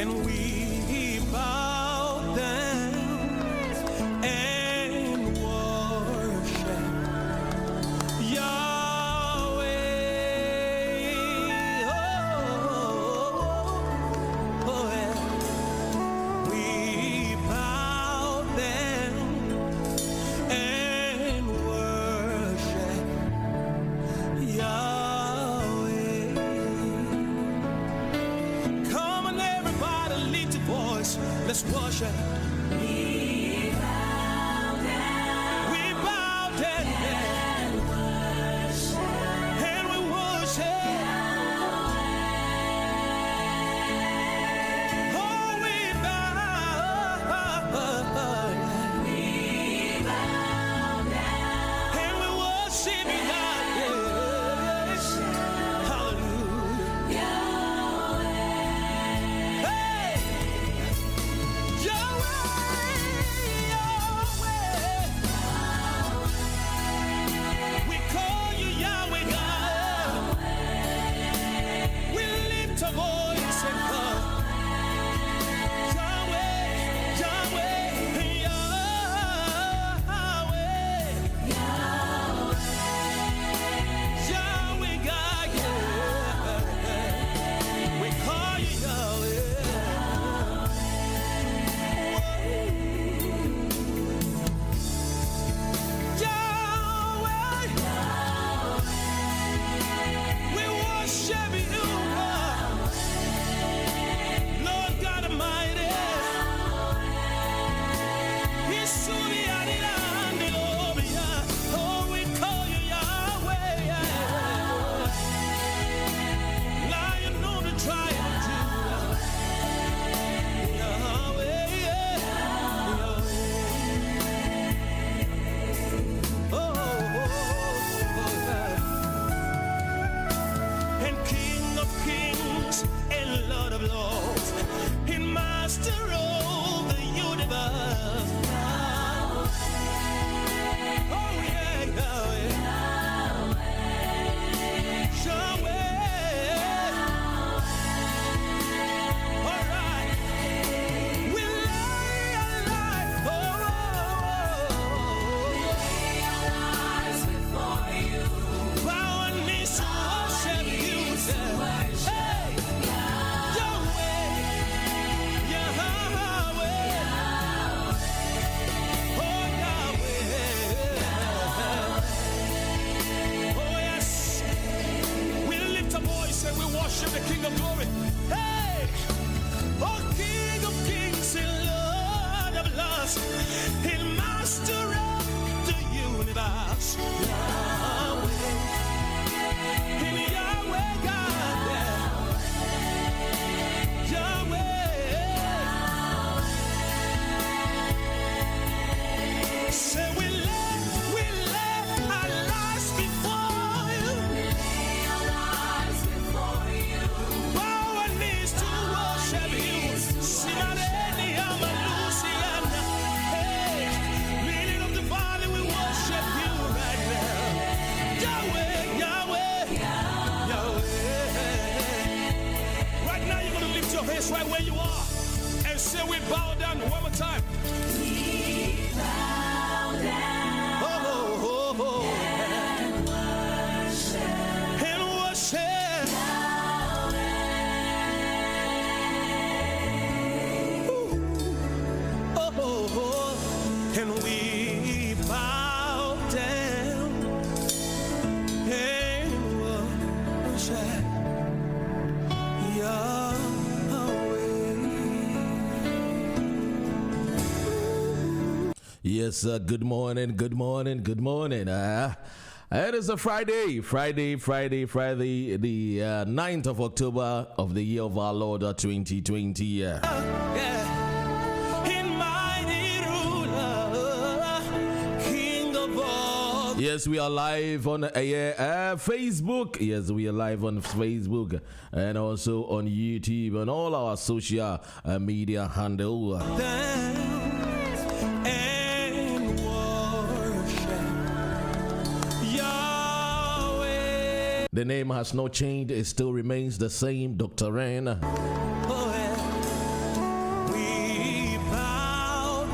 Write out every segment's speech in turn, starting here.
and we bow down and worship Yahweh. Yeah. We bow down and worship Yahweh. Come on, everybody, lift your voice. Let's worship. We bow down and worship. And we worship. Oh, we bow. And we worship you, God. Hallelujah. Hey! Yahweh. We call you Yahweh, God. We lift our voice and call Yahweh, Yahweh, Yahweh. Yahweh, God, yeah. We call you Yahweh. Yahweh. We worship you, God. Lord God Almighty. Isuri adirande lobia. Oh, we call you Yahweh. Lion of the tribe of Judah. Yahweh. Yahweh. Oh, God. And King of Kings and Lord of Lords and Master of the universe. Oh, yeah, Yahweh. Yahweh. All right. We lay our life, bow our knees to worship you. Hey, Yahweh, Yahweh, oh Yahweh, oh yes. We lift a voice and we worship the King of Glory. Hey, oh King of Kings and Lord of Lords and Master of the universe. Yahweh, and Yahweh God, Yahweh. Say we lay our lives before you. Bow our knees to worship you. Simareni amalusiana. Hey, Lily of the valley, we worship you right now. Yahweh, Yahweh, Yahweh. Right now you're gonna lift your hands right where you are and say we bow down one more time. Oh, oh, oh, oh. And worship. Ooh. Oh, oh, oh. And we bow down and worship Yahweh. Yes, good morning, good morning, good morning. It is a Friday, the 9th of October of the year of our Lord 2020. Yes, we are live on Facebook. Yes, we are live on Facebook and also on YouTube and all our social media handle. The name has not changed. It still remains the same, Dr. Ren.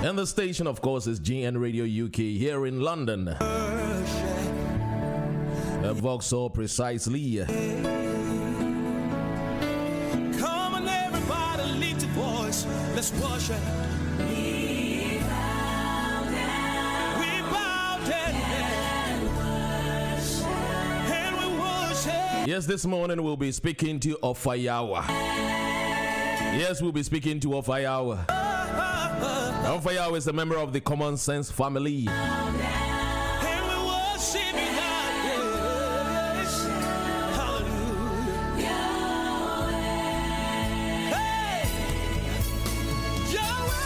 And the station, of course, is GN Radio UK here in London. Vauxhall precisely. Come on, everybody, lift your voice. Let's worship. We bow down and we worship. Yes, this morning we'll be speaking to OFA YAW. Yes, we'll be speaking to OFA YAW. OFA YAW is a member of the Common Sense family. And we worship you, God. Yes. Hallelujah. Hey! Yahweh,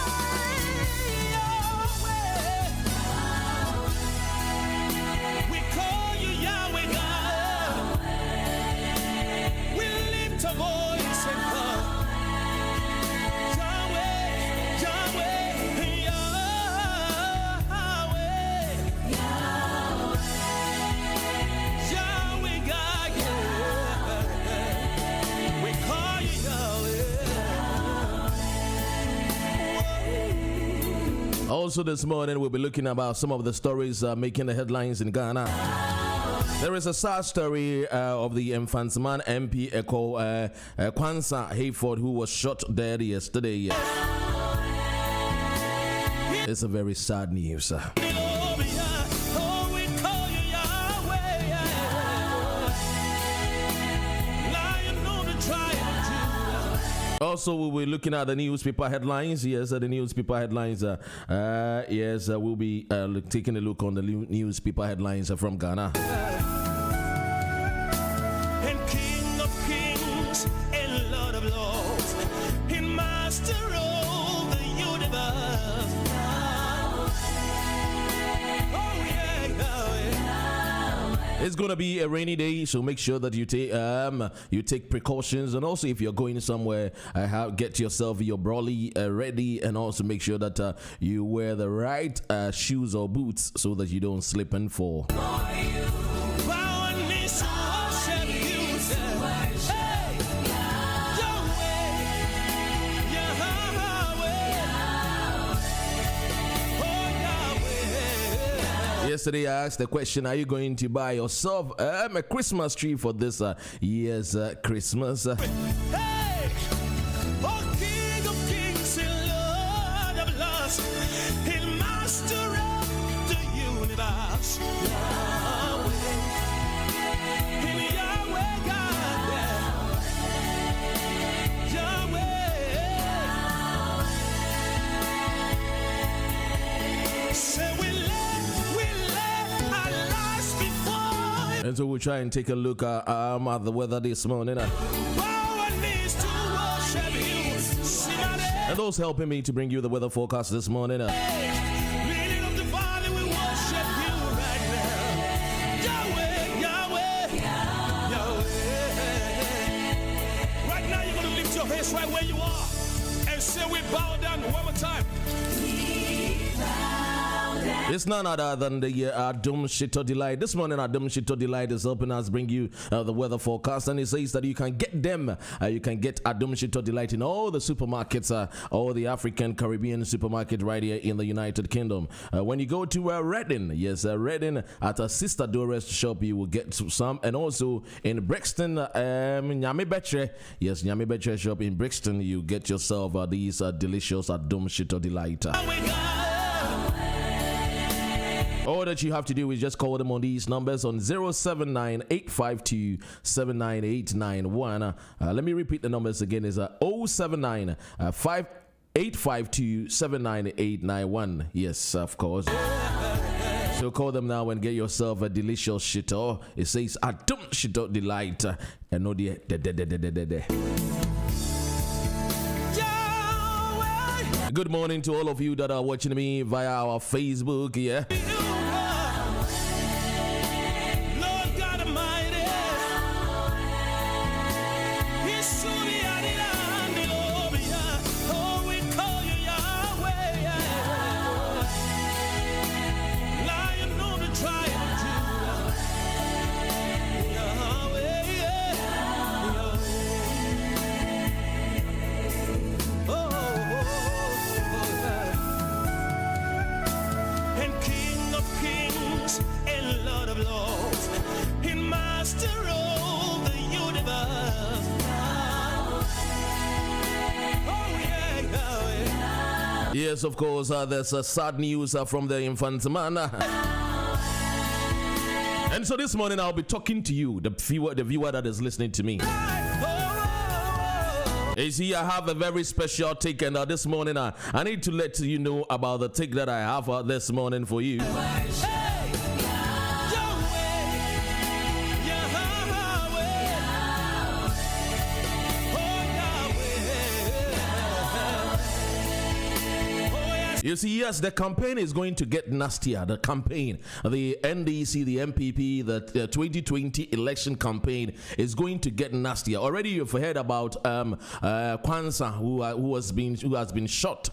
we call you Yahweh, God. We lift our voice and call Yahweh, Yahweh, Yahweh, God, yeah. We call you Yahweh. Also this morning we'll be looking about some of the stories making the headlines in Ghana. There is a sad story of the Infantsman MP Echo Kwanzaa Hayford, who was shot dead yesterday. It's a very sad news. Oh, we call you Yahweh, Lion of the tribe of Judah. Also, we'll be looking at the newspaper headlines. Yes, the newspaper headlines. We'll be taking a look on the newspaper headlines from Ghana. And King of Kings and Lord of Lords, and Master of the universe. Oh yeah, Yahweh. It's gonna be a rainy day, so make sure that you take precautions, and also if you're going somewhere, get yourself your brolly ready, and also make sure that you wear the right shoes or boots so that you don't slip and fall. Bow and knees to worship you. Hey, Yahweh, Yahweh, oh Yahweh. Yesterday I asked the question, are you going to buy yourself a Christmas tree for this year's Christmas? Hey, oh King of Kings and Lord of Lords, and Master of the universe. Yahweh, and Yahweh God, Yahweh. Say we let our lives before you. And so we'll try and take a look at the weather this morning. Bow our knees to worship you. Somebody. And those helping me to bring you the weather forecast this morning. Leading up the valley, we worship you right now. Yahweh, Yahweh, Yahweh. Right now, you're going to lift your hands right where you are and say, we bow down one more time. It's none other than the Adum Shito Delight. This morning, Adum Shito Delight is helping us bring you the weather forecast, and it says that you can get them. You can get Adum Shito Delight in all the supermarkets, all the African Caribbean supermarket right here in the United Kingdom. When you go to Reading, yes, Reading at a Sister Doris shop, you will get some, and also in Brixton, Nyame Betre, yes, Nyame Betre shop in Brixton, you get yourself these delicious Adum Shito Delight. All that you have to do is just call them on these numbers on 079-852-79891. Let me repeat the numbers again. Is 079-852-79891. Yes, of course. So call them now and get yourself a delicious shito. It says Adum Shito Delight. And no dear. Good morning to all of you that are watching me via our Facebook. Yeah. Lord God Almighty, oh, we call you Yahweh, Lion of the tribe of Judah. Yahweh, Yahweh. Oh, Yes, of course, there's sad news from the infant man. And so this morning I'll be talking to you, the viewer that is listening to me. You see, I have a very special take, and this morning I need to let you know about the take that I have this morning for you. You see, yes, the campaign is going to get nastier. The campaign, the NDC, the MPP, the 2020 election campaign is going to get nastier. Already, you've heard about Kwanzaa, who has been shot.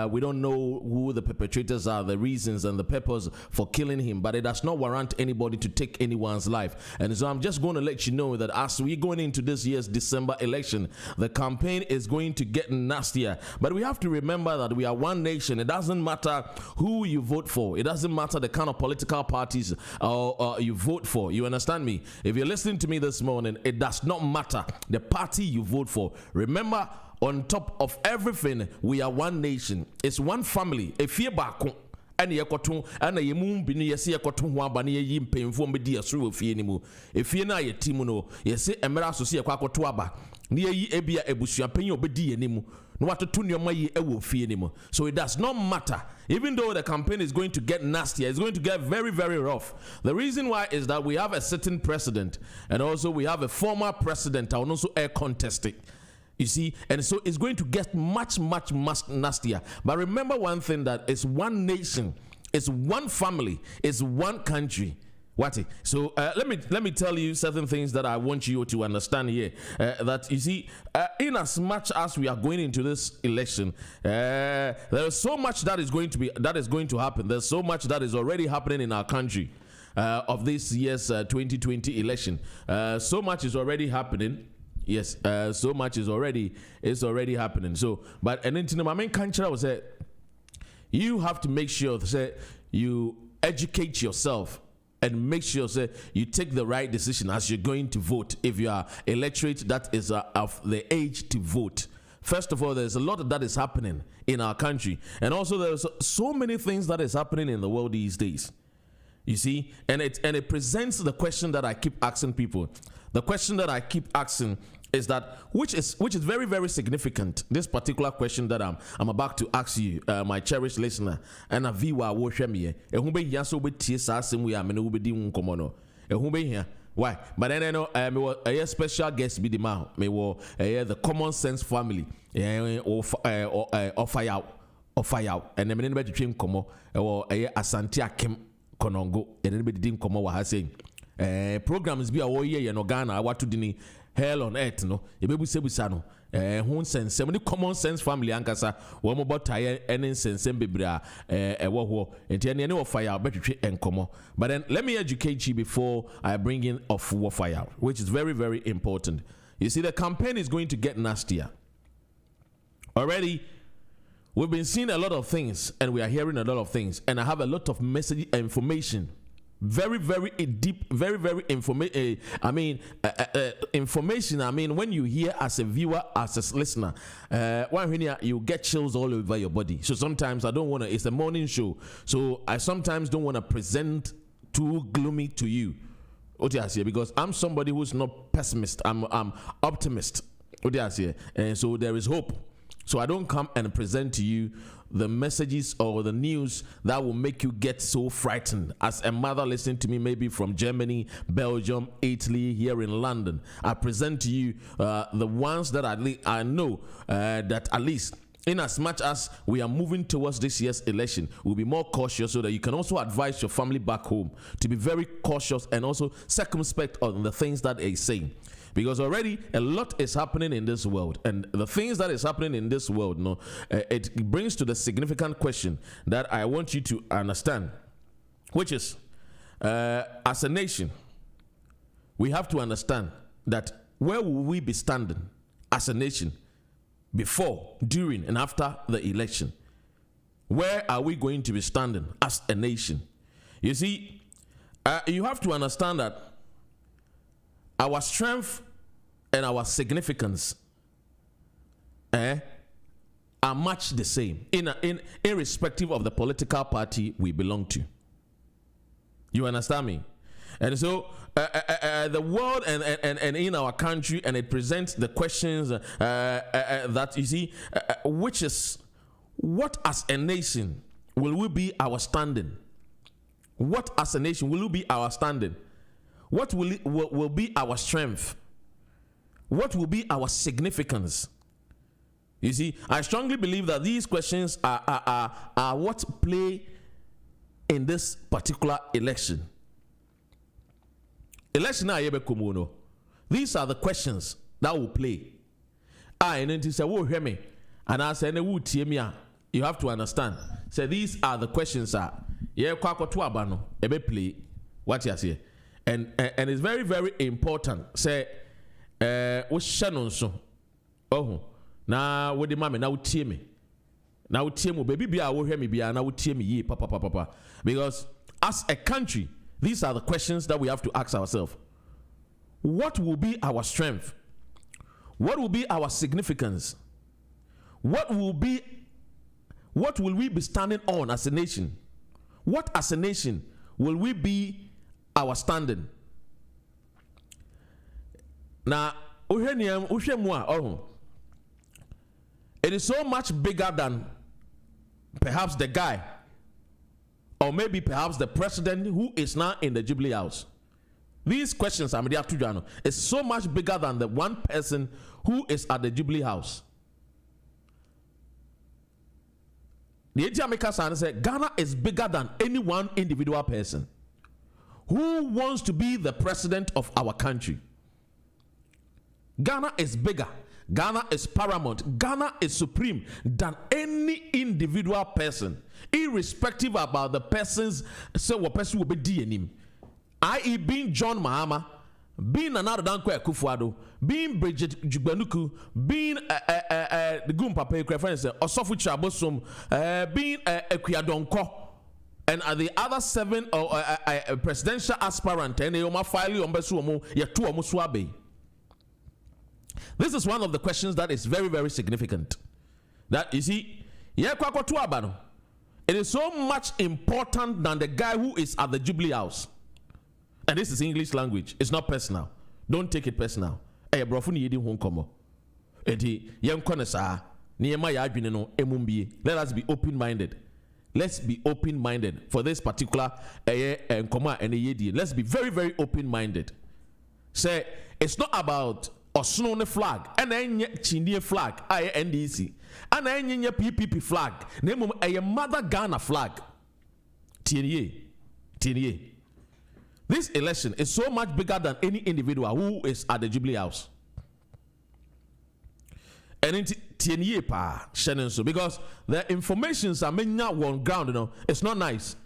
We don't know who the perpetrators are, the reasons and the purpose for killing him, but it does not warrant anybody to take anyone's life. And so I'm just going to let you know that as we're going into this year's December election, the campaign is going to get nastier. But we have to remember that we are one nation. It doesn't matter who you vote for. It doesn't matter the kind of political parties you vote for. You understand me? If you're listening to me this morning, it does not matter the party you vote for. Remember, on top of everything, we are one nation. It's one family. If you're back, and yekoto and ye mum binu yesi yekoto ho aba na ye mpemfo mbedi asoro ofie ni mu efie na ye timu no yesi emera so se yekoto aba na ye ebia ebusuapanyi obedi ye ni mu no watoto nneoma yi ewo ofie ni mu. So it does not matter, even though the campaign is going to get nastier, it's going to get very, very rough. The reason why is that we have a sitting president, and also we have a former president and also air contesting. You see, and so it's going to get much nastier. But remember one thing, that it's one nation, it's one family, it's one country. What? So let me tell you certain things that I want you to understand here. That you see, in as much as we are going into this election, there is so much that is going to happen. There's so much that is already happening in our country of this year's 2020 election. So much is already happening. Yes, so much is already happening. So, but and then my main country was that you have to make sure that you educate yourself and make sure that you take the right decision as you're going to vote. If you are electorate that is of the age to vote. First of all, there's a lot that is happening in our country, and also there's so many things that is happening in the world these days. You see, and it presents the question that I keep asking people. The question that I keep asking is that which is very, very significant. This particular question that I'm about to ask you, my cherished listener, and a viewer will share me. Why? But then I know a special guest be the man. Me will the common sense family. OFA YAW, and then me to train komo. Asante Akim Konongo. And then me didn't come over saying. Programs be a warrior no Ghana what to dini hell on earth no ebebu sebusa no ho sense many common sense family ankasa wo mo botaye ene sense bebra wo ho enti ene OFA YAW betwetwe enkomo. But then let me educate you before I bring in OFA YAW, which is very, very important. You see, the campaign is going to get nastier. Already we've been seeing a lot of things and we are hearing a lot of things, and I have a lot of message information. Very, very deep, very, very information. Information. I mean, when you hear as a viewer, as a listener, you get chills all over your body. So sometimes I don't want to. It's a morning show, so I sometimes don't want to present too gloomy to you. Because I'm somebody who's not pessimist. I'm optimist. And so there is hope. So I don't come and present to you the messages or the news that will make you get so frightened. As a mother listening to me, maybe from Germany, Belgium, Italy, here in London, I present to you the ones that I know that at least, in as much as we are moving towards this year's election, we'll be more cautious, so that you can also advise your family back home to be very cautious and also circumspect on the things that they're saying. Because already a lot is happening in this world, and the things that is happening in this world, it brings to the significant question that I want you to understand, which is, as a nation, we have to understand that where will we be standing as a nation before, during, and after the election? Where are we going to be standing as a nation? You see, you have to understand that our strength and our significance are much the same irrespective of the political party we belong to. You understand me? And so the world and in our country, and it presents the questions that you see, which is, what as a nation will we be our standing? What as a nation will be our standing? What will be our strength? What will be our significance? You see, I strongly believe that these questions are what play in this particular election. Election these are the questions that will play. And then say, "Oh, hear me," and I say, you have to understand. So these are the questions. Play what you say, and it's very, very important. Say, oh, now what the mommy now tear me. Now tear me, baby, be I will hear me be now tear me, ye, papa. Because as a country, these are the questions that we have to ask ourselves. What will be our strength? What will be our significance? What will we be standing on as a nation? What as a nation will we be our standing? Now, it is so much bigger than perhaps the guy, or maybe perhaps the president who is now in the Jubilee House. These questions is so much bigger than the one person who is at the Jubilee House. The Etiameka said Ghana is bigger than any one individual person. Who wants to be the president of our country? Ghana is bigger. Ghana is paramount. Ghana is supreme than any individual person, irrespective about the person's say what person will be DNM. I.e. being John Mahama, being another Dankwa Kufuado, being Bridget Jubanuku, being the Gumpapa reference, Osofu Chabosom, being Ekuyadonko, and the other 7 presidential aspirant, and Yoma Fili Ombesuomo, Yatu Omuswabe. This is one of the questions that is very, very significant. That you see, it is so much important than the guy who is at the Jubilee House. And this is English language. It's not personal. Don't take it personal. Let us be open-minded. Let's be open-minded for this particular let's be very, very open-minded. Say, it's not about Osno flag, and then Chindia flag, NDC, and then PPP flag, name a mother Ghana flag. TNA. This election is so much bigger than any individual who is at the Jubilee House. And in TNA pa Shannon, so because the informations are many on ground, it's not nice.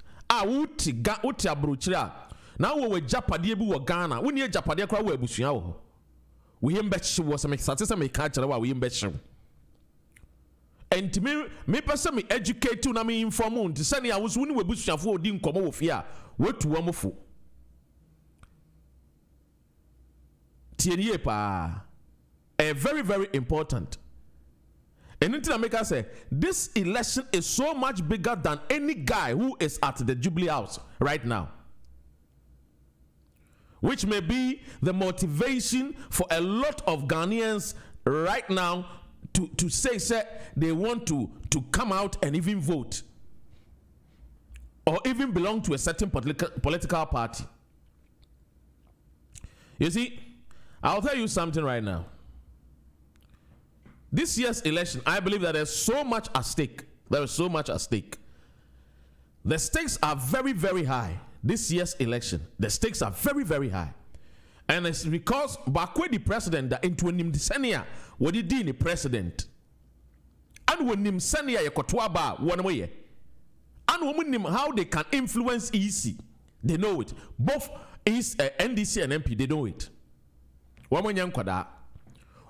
Uti abruchira. Now we Japadiebu or Ghana, we need Japadia crowd we bushia. We embed was a success and make catch we embed. And to me person me educate to na me inform to send I was winning we bushia for din come of here. What to womofu. TNA pa very, very important. And until I make us say this election is so much bigger than any guy who is at the Jubilee House right now, which may be the motivation for a lot of Ghanaians right now to say they want to come out and even vote or even belong to a certain political party. You see, I'll tell you something right now. This year's election, I believe that there's so much at stake. There is so much at stake. The stakes are very, very high. This year's election, the stakes are very, very high. And it's because Bakwe the president that into him senia what he did the president. And when him senia yakotwaba one way. And when him how they can influence EC, they know it. Both is NDC and MP, they know it. Woman young kwada,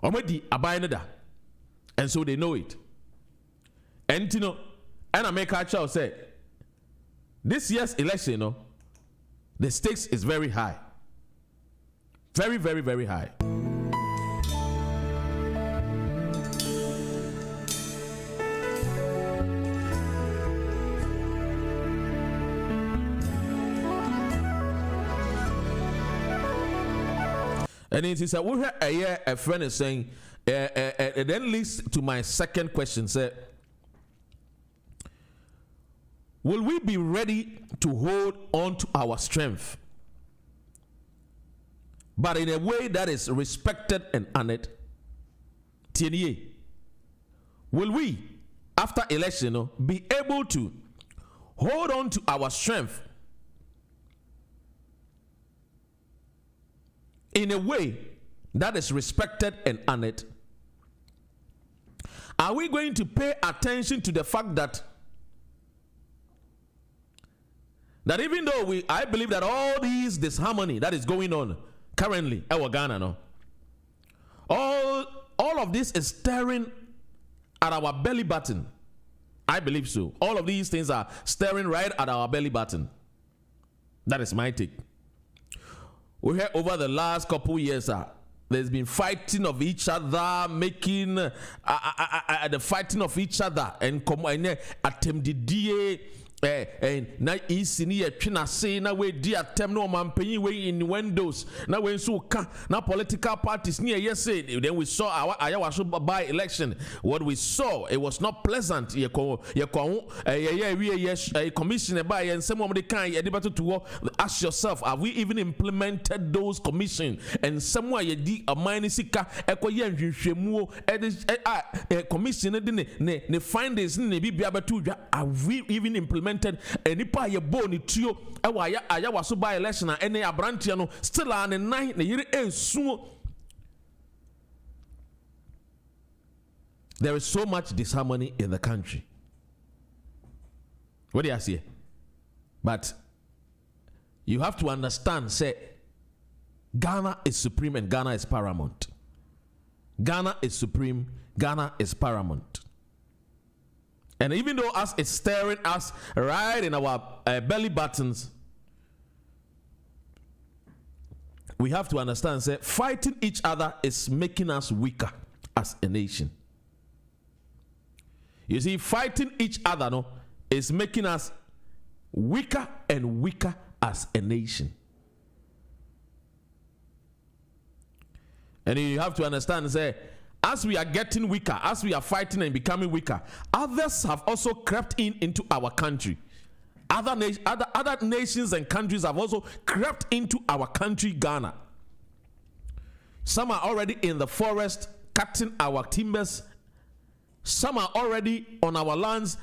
omedi abayanada, and so they know it. And you know, and I make a child say, this year's election, the stakes is very high, very, very, very high. And it is a friend is saying, it then leads to my second question. Say, will we be ready to hold on to our strength, but in a way that is respected and honored? TNA, will we, after election, be able to hold on to our strength in a way that is respected and honored? Are we going to pay attention to the fact that even though I believe that all this disharmony that is going on currently in Ghana, no, all of this is staring at our belly button. I believe so. All of these things are staring right at our belly button. That is my take. We heard over the last couple years, there's been fighting of each other, making the fighting of each other, and attempted and na isini ye twina say na we di atem no man panyin we in windows na we so ka na political parties near yes. Then we saw our ayawaso by election. What we saw, it was not pleasant. Ye commission by and some of the kind ye debate to ask yourself, have we even implemented those commission? And somewhere ye di a minisika ekoye nhwehwemu commission ne findings ne bibia betu, have we even implemented enipa ye boni trio ayawaso by election and any abrantia no still an nine ne yiri ensuo. There is so much disharmony in the country. What do you say? But you have to understand, say, Ghana is supreme and Ghana is paramount. Ghana is supreme, Ghana is paramount. And even though us it's staring us right in our belly buttons, we have to understand, say, fighting each other is making us weaker as a nation. You see, fighting each other is making us weaker and weaker as a nation. And you have to understand, say, as we are getting weaker, as we are fighting and becoming weaker, others have also crept into our country. Other nations and countries have also crept into our country, Ghana. Some are already in the forest cutting our timbers. Some are already on our lands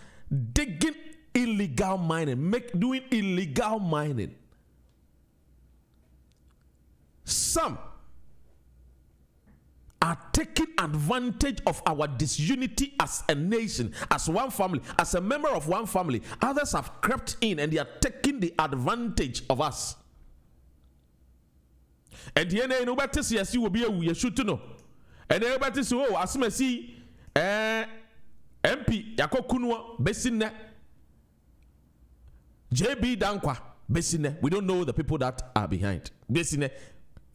digging illegal mining, doing illegal mining. Some are taking advantage of our disunity as a nation, as one family, as a member of one family. Others have crept in and they are taking the advantage of us. And the end of the yes, you will be a shoot to know. And everybody say, oh, as me see, MP Yakokunwa Besine, JB Dankwa Besine. We don't know the people that are behind. Besine,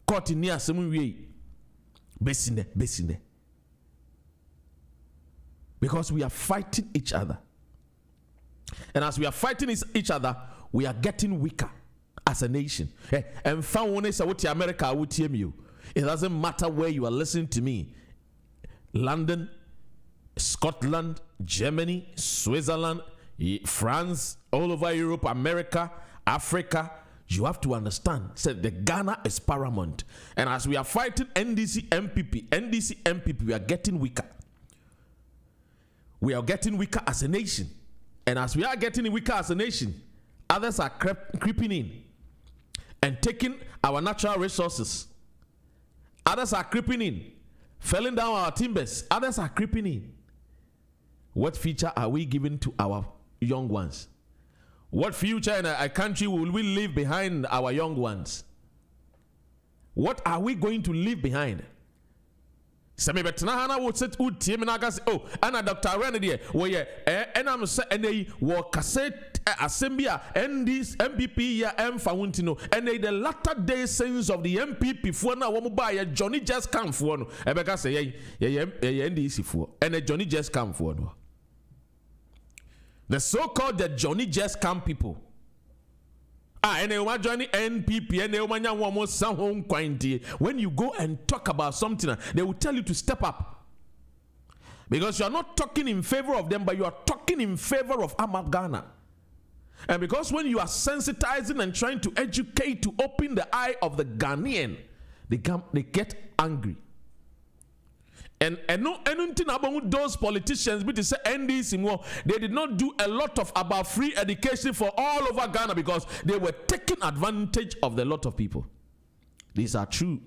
caught in near some way. Besine. Because we are fighting each other. And as we are fighting each other, we are getting weaker as a nation. And found America, it doesn't matter where you are listening to me. London, Scotland, Germany, Switzerland, France, all over Europe, America, Africa. You have to understand, the Ghana is paramount. And as we are fighting NDC MPP, we are getting weaker. We are getting weaker as a nation. And as we are getting weaker as a nation, others are creeping in and taking our natural resources. Others are creeping in, felling down our timbers. Others are creeping in. What future are we giving to our young ones? What future in a country will we leave behind our young ones? What are we going to leave behind? Sami betna hana wo set utie me na gas oh ana Dr. Renedy wo ye enam se enei wo cassette assembly NDs MPP ya emfa wuntino enei the latter day sins of the MPP fo na wo ba ye Johnny just come fo no ebeka se ye NDC fo ene Johnny just come fo no. The so-called the Johnny Just Come people And you join the NPP and you when you go and talk about something, they will tell you to step up. Because you are not talking in favor of them, but you are talking in favor of Ghana. And because when you are sensitizing and trying to educate, to open the eye of the Ghanaian, they get angry. And no anything about those politicians, but they say NDC, they did not do a lot of about free education for all over Ghana because they were taking advantage of the lot of people. These are true.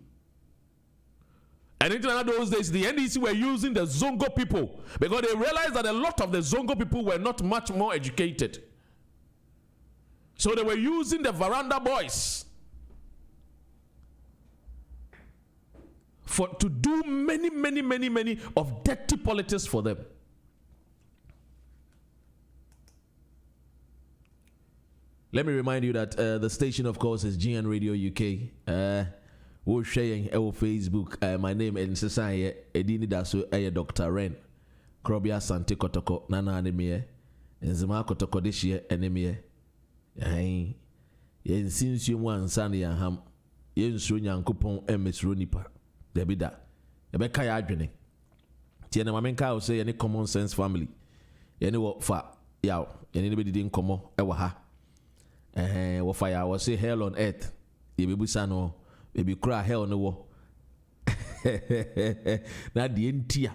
And in those days, the NDC were using the Zongo people because they realized that a lot of the Zongo people were not much more educated. So they were using the veranda boys to do many of dirty politics for them. Let me remind you that the station, of course, is GN Radio UK. We're sharing our Facebook. My name is Asante. Edini daso Dr. Ren. Krobia Asante Kotoko Nana Anemie. Nzima Kotoko Deshie Anemie. Yen since you want Sani and Ham. Yen Sunya Kupon MS Runipa. Debida. Ebeka ya adwene. Tiene mamenka o say any common sense family. Yene wo fa yaw. Yene ne bedidi nkomo ewa ha. Wo fa ya wo say hell on earth. Ye bebusa no baby cry hell no wo. Na de entia.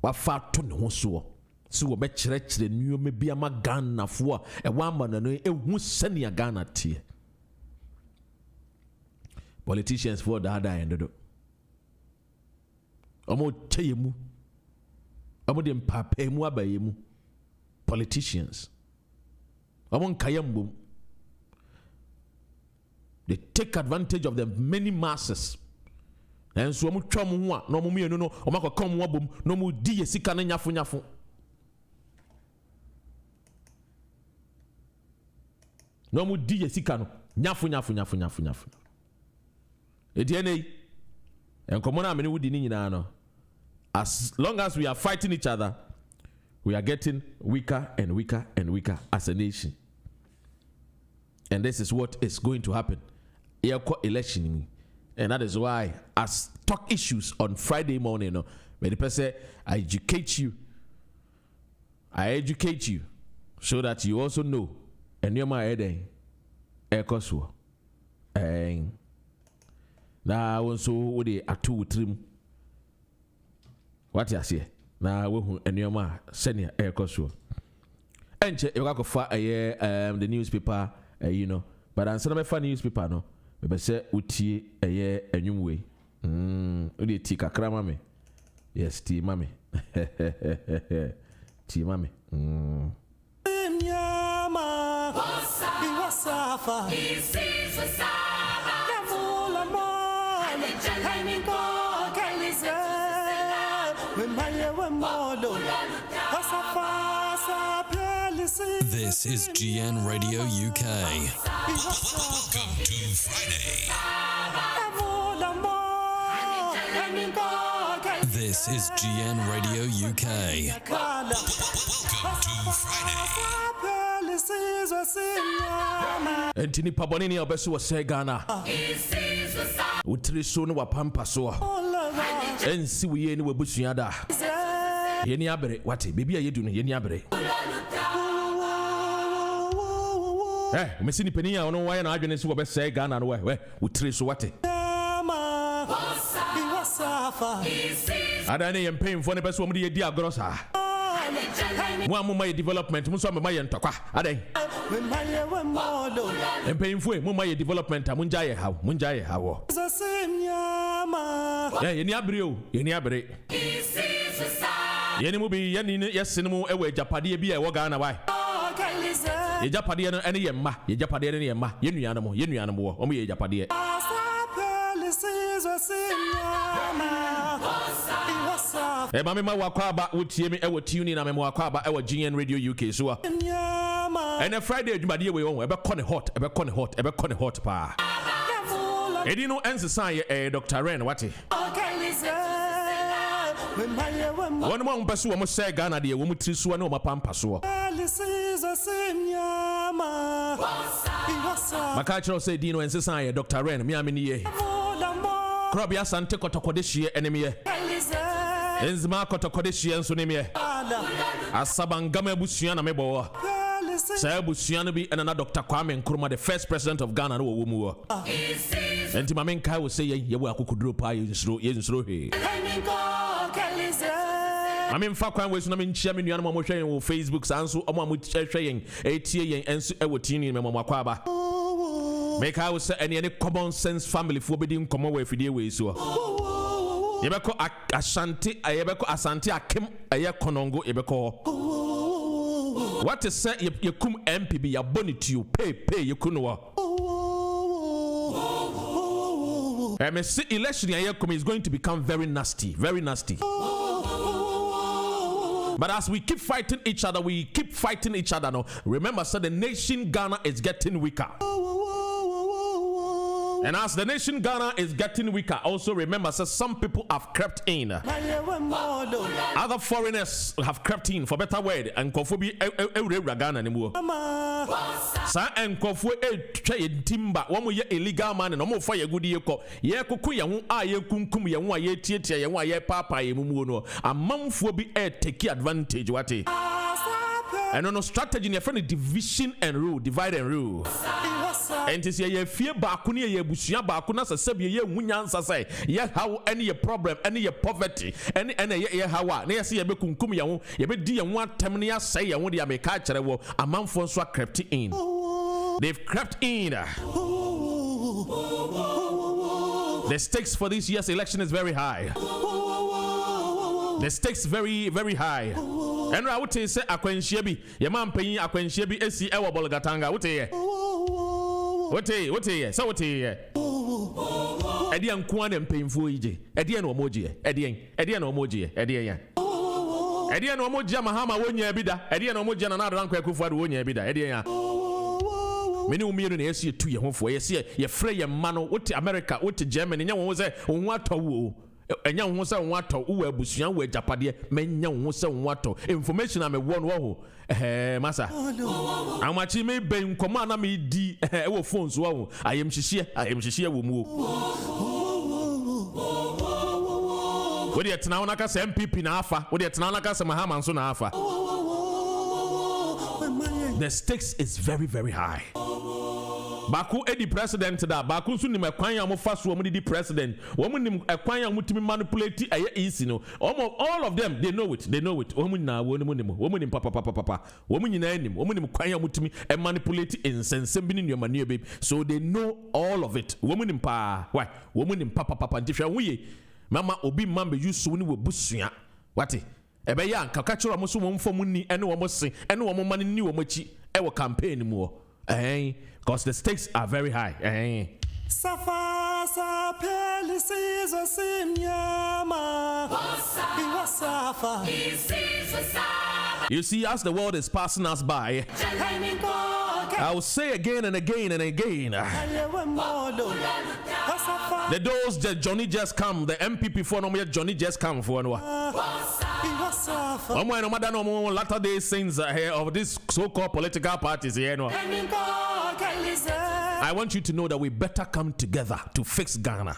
Wa fa to ne ho so. So wo be kire nuome bia ma Ghana fo a wa ma no ehu sane Ghana tie. Politicians for the other end do. Omo cheyemu. Omo dem papa mu abayemu. Politicians. Omo nkayambom. They take advantage of the many masses. And so omo twa mo ho a no omo mienu no omo akokon mo abom no omo di yesika na nyafo. No omo di yesika no nyafo. Etiene enkomo na amene wudi ni nyina no. As long as we are fighting each other, we are getting weaker and weaker as a nation. And this is what is going to happen. Election. And that is why, as talk issues on Friday morning, when the person I educate you so that you also know. And you're my head, and now also with the atu trim. What you say? Now we and your ma senior air costume. And you got for the newspaper, but I'm saying my newspaper no. Maybe say uti a year a new way. Udi tika kramame. Yes, tea mame. Tea mame. This is GN Radio UK. Welcome to Friday. This is GN Radio UK. Welcome to Friday. Entini pabonini obesu wa segana. Utri sonu wa pampa soa. Ensi wiye ni webusu yada. Yeni abere wate bibi ayedu no yeni abere. Umesini penia ono waya na adwene si wo be say Ghana no we utire so wate. Adane yem pain for ne be so mo de di agoro sa. Mo amuma development mo so amuma ye ntokwa adan. Em pain fu mo ma ye development mo njaye hawo. Yeni abere o yeni abere. Yeni mo bi yeni yesene mo ewe japade bi e wo Ghana why. Ye japade no ene ye mma ye japade no ye mma ye nuanom wo omo ye japade mama ma wakwa ba wotie me e wo tune na me wakwa ba e wo GN Radio UK so ene Friday adwumade we won e be kɔ ne hot pa edi no ensesa ye Dr. Ren wate one more person wo mo say Ghana de wo mo tri so na wo mapampa so Makachro say Dino and Sisaya, Dr. Ren, Miamini. Krobby Asante Kotokodeshi enemy. Enzma Kotokodeshi and Sunimie. Asabangame Busiana Mebo. Sir Busiana be and another Dr. Kwame Nkrumah, the first president of Ghana. And Timamenka will say, you were Kukudro Pie in Srohe. I mean, Fakwan was not in Chairman Yanamo sharing on Facebook, Sansu, Amamut sharing, ATA, and Ewatini, Mamakwaba. Make I say any common sense family for being come away for the way so. Yebeko Ashanti, Ayebeko Asante, Akim, Aya Konongo, Ebeko. What is say you come MPB, ya bonnet you pay, you kunwa. I see election is going to become very nasty, very nasty. But as we keep fighting each other, now. Remember, so the nation Ghana is getting weaker. And as the nation Ghana is getting weaker, also remember, so some people have crept in. Other foreigners have crept in, for better word, and Kofobi Ghana anymore. Sa and Kofu timber, one way illegal man and no more fire good year. Ye kuku ya kunkum ya ye tietia ya ye papa ye mumuno. A month will be take advantage what it. And on a strategy in your friend division and rule, divide and rule. And to say ye fear bakuni ye bushia bakuna sa sebi ye munyansa say ye how any problem any poverty any ye hawa na ye see ye be kunkum ye be di ye one temnia say ye won dey make kire wo amanfo so crept in. They've crept in. The stakes for this year's election is very high. The stakes very, very high. And I would say akwenhia ye man panyin akwenhia bi esi ewo bolgatanga wote ye so wote ye edian kwa na mpemfo yije edian no moje edian no moje edian no moje mahama wonya bida edian no moje na na ran kwa kufu ade wonya bida edian meni umiru na esi etu ye hofo ye se ye frɛ ye ma no wote America wote Germany nya wo se wo atɔwo enya wo se wo atɔ wo abusua wo japade menya wo se wo atɔ information am wo no wo masa amachi me ben koma na me di e wo phone so wo ayem hihie wo mu wo de tena wo na ka se MPP na afa wo de tena na ka se Mahama nso na afa. The stakes is very, very high. Baku edi president da baku nso nim ekwan ya mo fa so mo di president wo mo nim ekwan ya mo timi manipulate aye easy no all of them they know it wo mo nyina wo nim papa wo mo nyina nim wo mo nim kwan ya mo timi manipulate insensem bi ni nyoma ne be so they know all of it wo mo nim pa why wo mo nim papa ndihwa wo ye mama obi mambe yusu ni wo busua wate ebe ya nka ka chiro mo so mo mfom ni ene wo mo se ene wo mo mani ni wo machi e wo campaign mu because the stakes are very high. You see, as the world is passing us by, I will say again and again and again, the doors that Johnny just come, the MPP for no more Johnny just come for no. No matter no more latter day sins here of this so-called political parties here. No. I want you to know that we better come together to fix Ghana.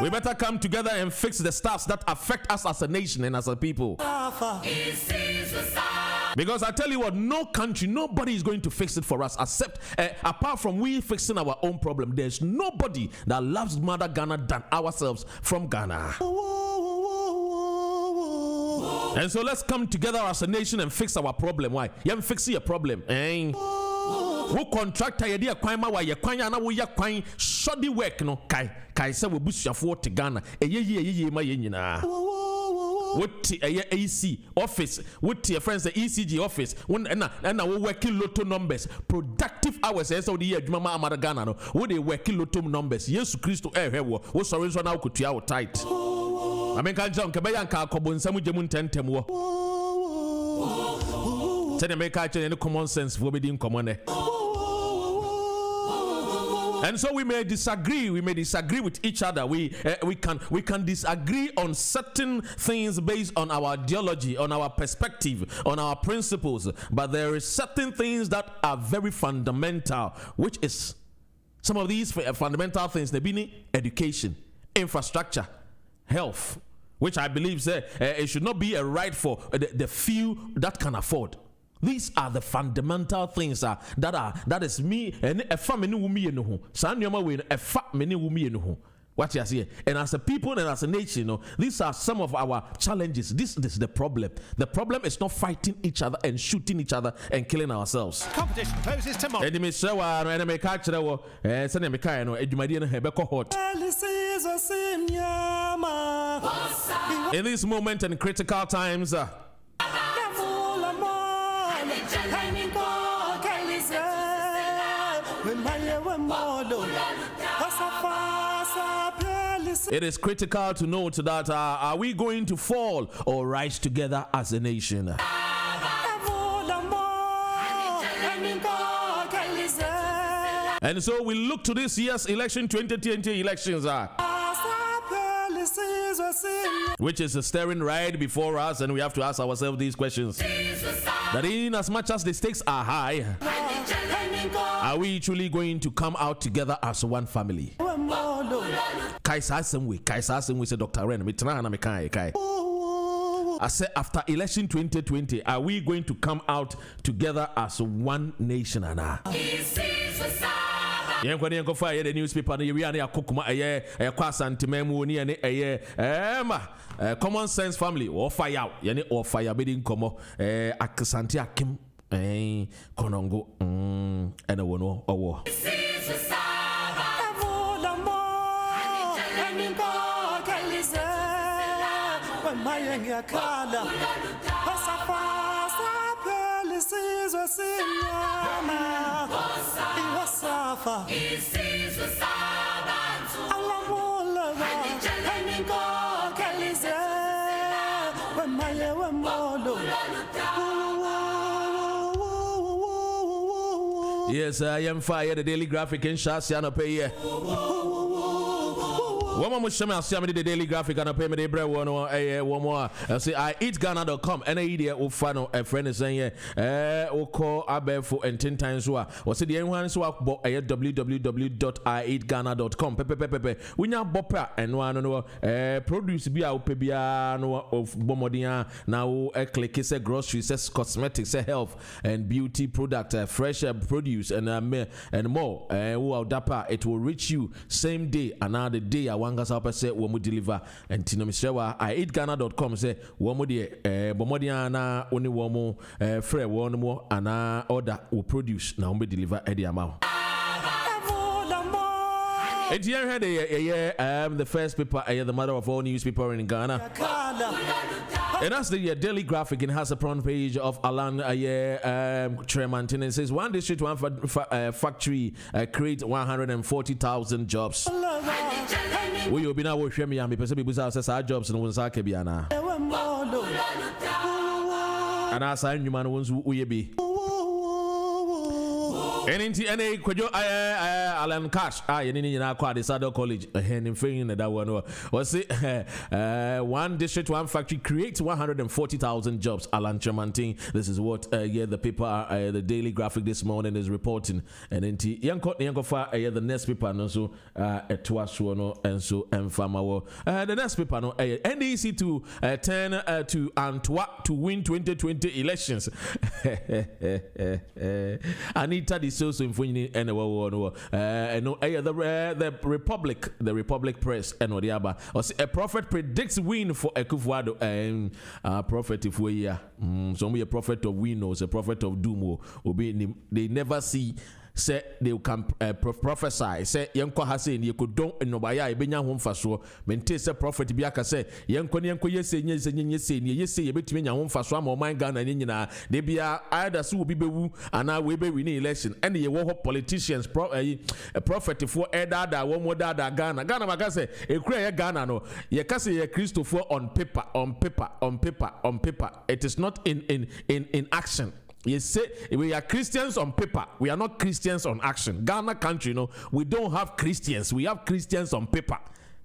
We better come together and fix the stuffs that affect us as a nation and as a people. Because I tell you what, no country, nobody is going to fix it for us except apart from we fixing our own problem. There's nobody that loves Mother Ghana than ourselves from Ghana. And so let's come together as a nation and fix our problem. Why? You fix your problem. Who contractor ye kwan ma wa ye kwan na wo ye kwan shoddy work no kai se we busuafo te Ghana eye ma ye nyina what AC office what your friends the ECG office na wo working lotto numbers productive hours say so the year adwuma ma amada Ghana no wo dey working lotto numbers Yesu Kristo wo sorry so na wo kutua wo tight I mean kan jam ke be yanka akobonsam gemu ntentem wo say the make any common sense for be din common And so we may disagree with each other. We can disagree on certain things based on our ideology, on our perspective, on our principles, but there is certain things that are very fundamental, which is some of these fundamental things, they be education, infrastructure, health, which I believe it should not be a right for the few that can afford. These are the fundamental things that is me and a family wumi no sanyoma we a family wumi no. What you see, and as a people and as a nation, these are some of our challenges. This is the problem. The problem is not fighting each other and shooting each other and killing ourselves. Competition closes tomorrow. Enemy shower and enemy catch the send me kind of edumadi and hebeko hot. In this moment and critical times. It is critical to note that are we going to fall or rise together as a nation? And so we look to this year's election, 2020 elections, which is staring right before us, and we have to ask ourselves these questions. That in as much as the stakes are high, are we truly going to come out together as one family? Kaisa said Dr. Ren, I said after election 2020, are we going to come out together as one nation? The newspaper common sense family OFA YAW OFA YAW bidding komo Asante Akim Konongo and a wono owo. Yes, I am fire the daily graphic in Shasiana pay. Woman was the daily graphic and a payment a bread one more. Say I eat Ghana.com and a idiot will find a friend is saying, or call Abe for and 10 times what was it the one swap bought a www.ieatghana.com. Pepe, we now bopper and one produce be out pebiano of Bomodia now a click is a grocery, says cosmetics, health and beauty product, fresh produce and more. Dapa, it will reach you same day, another day. I want us say womu deliver and tinomisewa ieatghana.com say womu de bomodiana only womu free one more and order will produce now we deliver at the amount. And here had the first paper, the mother of all newspaper in Ghana. And that's the daily graphic. It has a front page of Alan Tremantin. It says one district, one factory create 140,000 jobs. We will be now with me and because people say our jobs and ones are kebiana. And as I knew man ones we be. And in TNA, could you Alan Cash? You quite Sado College, and in fame that one was it one district, one factory creates 140,000 jobs. Alan Tremantin. This is what the paper, the daily graphic this morning is reporting. And in T the next paper, no so Tuasuano and so and Famawo. The next paper, no NDC to turn to Antwerp to win 2020 elections. Anita the so in Funny and the Republic Press and Odiaba. A prophet predicts win for Ekufuado and prophet if we so be a prophet of win or a prophet of doom will be they never see. Say they can prophesy. Say yanko has saying you could don't no baya ibenya home faso. Mente say prophet biaka say yanko yes ye betimi nya home faso am man Ghana nyina de bia either so be bewu ana we be win election and ye wo politicians prophet for da one more da Ghana maka say e kura ye Ghana no ye ka say ye Christopher on paper it is not in action. You say we are Christians on paper. We are not Christians on action. Ghana country, we don't have Christians. We have Christians on paper.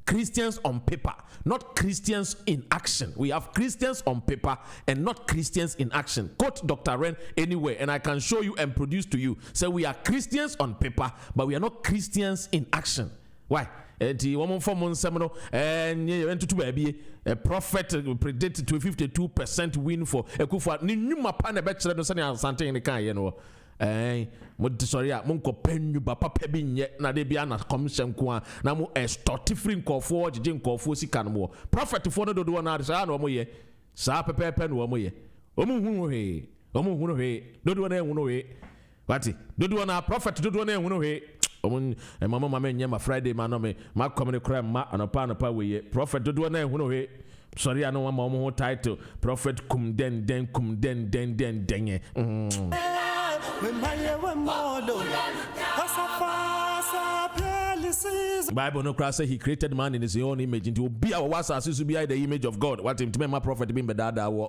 Christians on paper, not Christians in action. We have Christians on paper and not Christians in action. Quote Dr. Ren anywhere, and I can show you and produce to you. So we are Christians on paper, but we are not Christians in action. Why? And a prophet predicted to 52% win for Ekufa. Numa pana bachelor no sani Asante in the car, sorry, Munko pen you papa pebin yet na de bia na commission kwa na mu different call for jin call for sikan mo prophet for no do na sa no mo ye sa pepe pen wo mo ye omu hunu he do na hunu he wati do na prophet do na hunu he omu mama nyɛ ma Friday ma no me ma come ne kra ma anopa we ye prophet do na hunu he sorry I know ma mo title prophet kum den Bible no cross say he created man in his own image into be our was to be the image of God. What him to my prophet being bedada wo.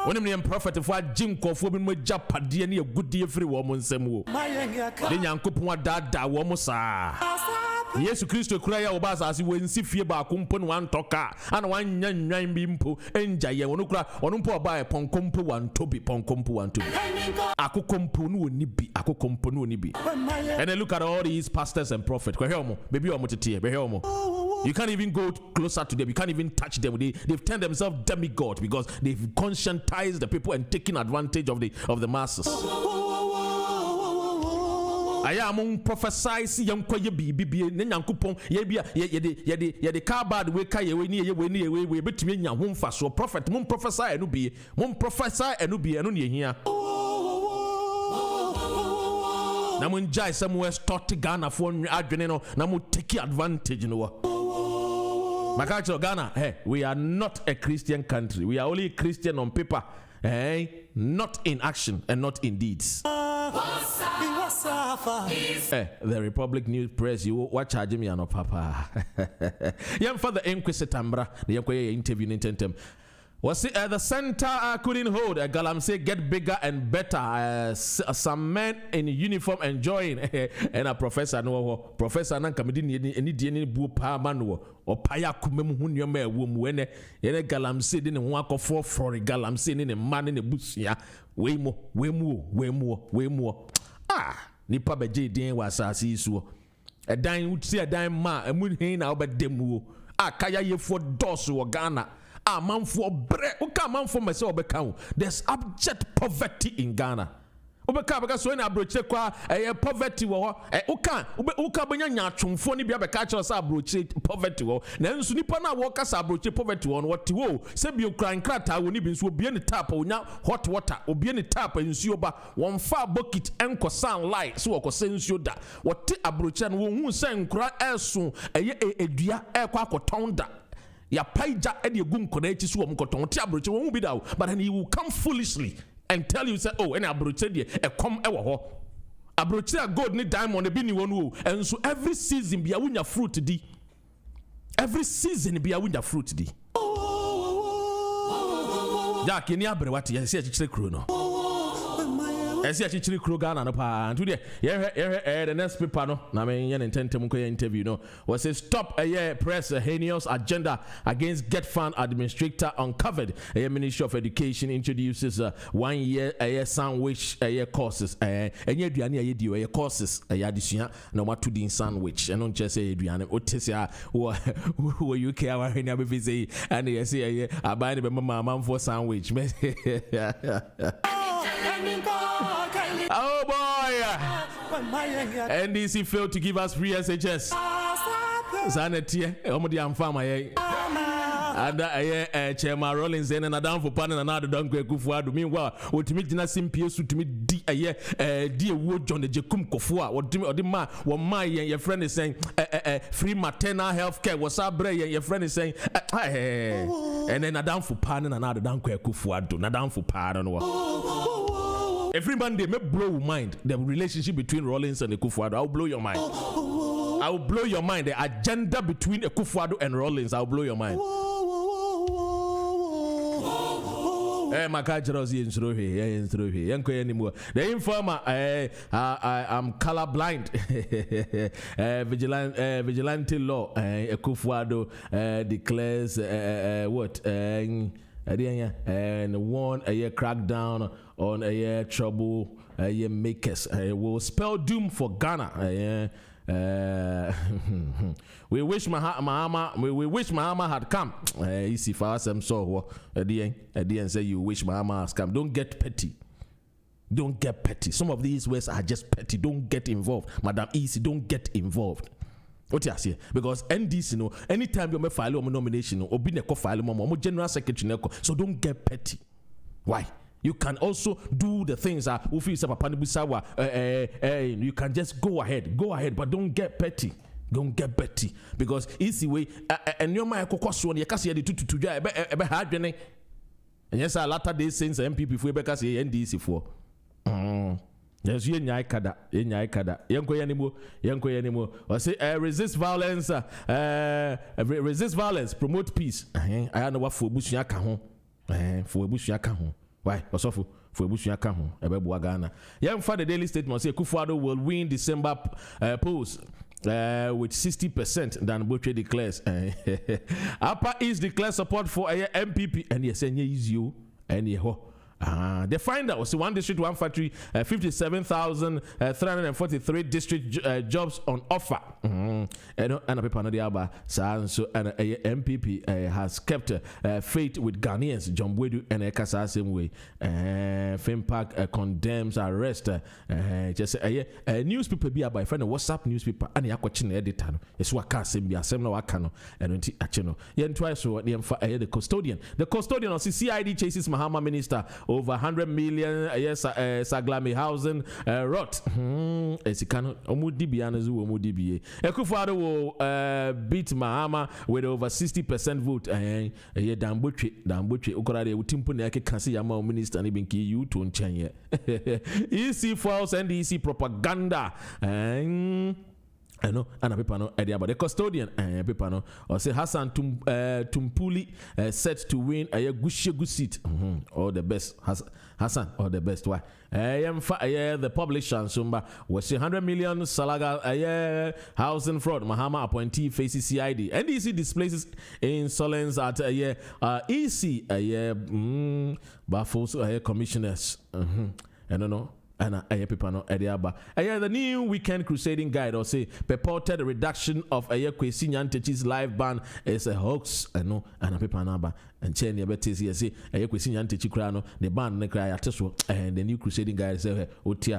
When him prophet for Jim Kofo be mo japade na good day free wo mo nsam wo. De Nyankopon dada wo mo sa. Yesu Kristo kura ya oba asase wensi fie ba kompo no antoka ana wanya nwan bi mpo enja ye wono kura wono mpo oba ponkompo wantobi akokompo no oni bi and then look at all these pastors and prophets kwa helmo baby omo tete be helmo. You can't even go closer to them. You can't even touch them. They've turned themselves demigod because they've conscientized the people and taken advantage of the masses. I am prophesy young koye bibi Nyankopon ye the car bad we ka ye we betumi nya ho mfa so prophet mum prophesy enu bi enu ne hia na mun jai somewhere start Ghana for adwene no na mu take advantage no Makacho Ghana, hey, we are not a Christian country. We are only Christian on paper, not in action and not in deeds. The Republic News Press, you watch me no papa. Young Father Inquisitambra, the young interview in Tentem. Was the center couldn't hold. Galamsey get bigger and better. Some men in uniform enjoying, and a professor no professor nan kamedi any bu pa manuo or paya kumem hunyo me wom wene ene Galamsey din ho akofo for Galamsey ni man in busia we mo nipa beje din wasase isuo edan wuti edan ma emu hin na obedemu kaya yefo dos wo Ghana. Man for bre uka man for myself obeka. There's abject poverty in Ghana. Obeka because when abroche kwa poverty wo uka benya nyatwomfo ni bia beka kire sa abroche poverty wo na nsu nipa na wo kasa abroche poverty wo no what wo se bi okran krata wo ni bi nsu obie ni tap onya hot water obie ni tap nsu oba won fa bucket enko sunlight so wo ko se nsu da wote abroche no wo hu se nkura esu edua ekwa akotonda ya paija edi egum kona echi so omkoton ti abroche won bi da but then he will come foolishly and tell you say oh any abroche de e come e wo ho abroche gold ni diamond bi ni won wo and so every season bia wunya fruit di ja kini abre wati ya se chichire kro no esi achichiri kro Ghana no pa ntu de the next paper no na me yen intentem ko interview no was say stop press heinous agenda against Get Fund administrator uncovered Ministry of Education introduces 1 year sandwich courses enye aduane di courses adesua na watu din sandwich eno nche say aduane otese wo UK our henia be say and yes aban be mama for sandwich oh boy! NDC failed to give us free SHS. Sanity, omodi amfama ye. And Chairman Rollins and down for pan and another don't go kufuado. Meanwhile, what to me dina simpie to me dear wood John the Jacum Kofua. What to me or the man what my your friend is saying free maternal health care was our brain your friend is saying and then down for pan and another don't go kufuado. Na down for pan and what. Every Monday may blow your mind. The relationship between Rollins and Ekufuado, I'll blow your mind. I'll blow your mind. The agenda between Ekufuado and Rollins, I'll blow your mind. Makajaros in Srohi, Yanko anymore. The informer, I'm colorblind. Vigilante law, Kufuado declares what? And warn a year crackdown on a year trouble makers. Will spell doom for Ghana. We wish Mahama had come. Easy for us. I'm so at the end say you wish Mahama has come. Don't get petty. Don't get petty. Some of these words are just petty. Don't get involved, Madam Easy. Don't get involved. What you say? Because NDC, anytime you file a nomination, or be file general secretary, so don't get petty. Why? You can also do the things that you can just go ahead, but don't get petty. Don't get petty because easy way and your mind you can see the two hard and yes, a latter day since MPP for because NDC for. Yes, you kada. Yanko anymore. I say resist violence, promote peace. I know what for Bushaka home. For Bushaka home. Why? Also for Bushaka home. Ebebu Ghana. Young for the Daily Statement say Kufuado will win December polls. With 60% than Butcher declares. Upper East declares support for a MPP and yes, and is you and ho. The finder was one district, one factory, 57,343 district jobs on offer. And a paper no diaba so and a MPP has kept faith with Ghanaians. John Bwedu and a Kasa same way. FEMPAC condemns arrest. Just a newspaper be by friend WhatsApp newspaper and a question editor. It's what can be a seminar wakano and achino. Yen twice so the custodian. The custodian of CID chases Mahama minister over 100 million Saglami housing rot. Esikano omudibianazu omudibiye. Ekufuado will beat Mahama with over 60% vote. Dambuche ukorade utimpu ne yake kansi yama minister ni binki you to nchanye. EC false and EC propaganda. I know, and a people idea about the custodian and people know or say Hassan Tumpuli set to win a good seat. All the best, Hassan, all the best. Why? The publisher Sumba was 100 million Salaga housing fraud. Mahama appointee faces CID. NDC displaces insolence at EC baffles commissioners. I don't know. And people know the new weekend crusading guide or say purported reduction of Kwesi Nyantechi's live ban is a hoax. I know and people know and Chen Yabetis here say Kwesi Nyantechi crano the ban ne cry ateso and the new crusading guide say uti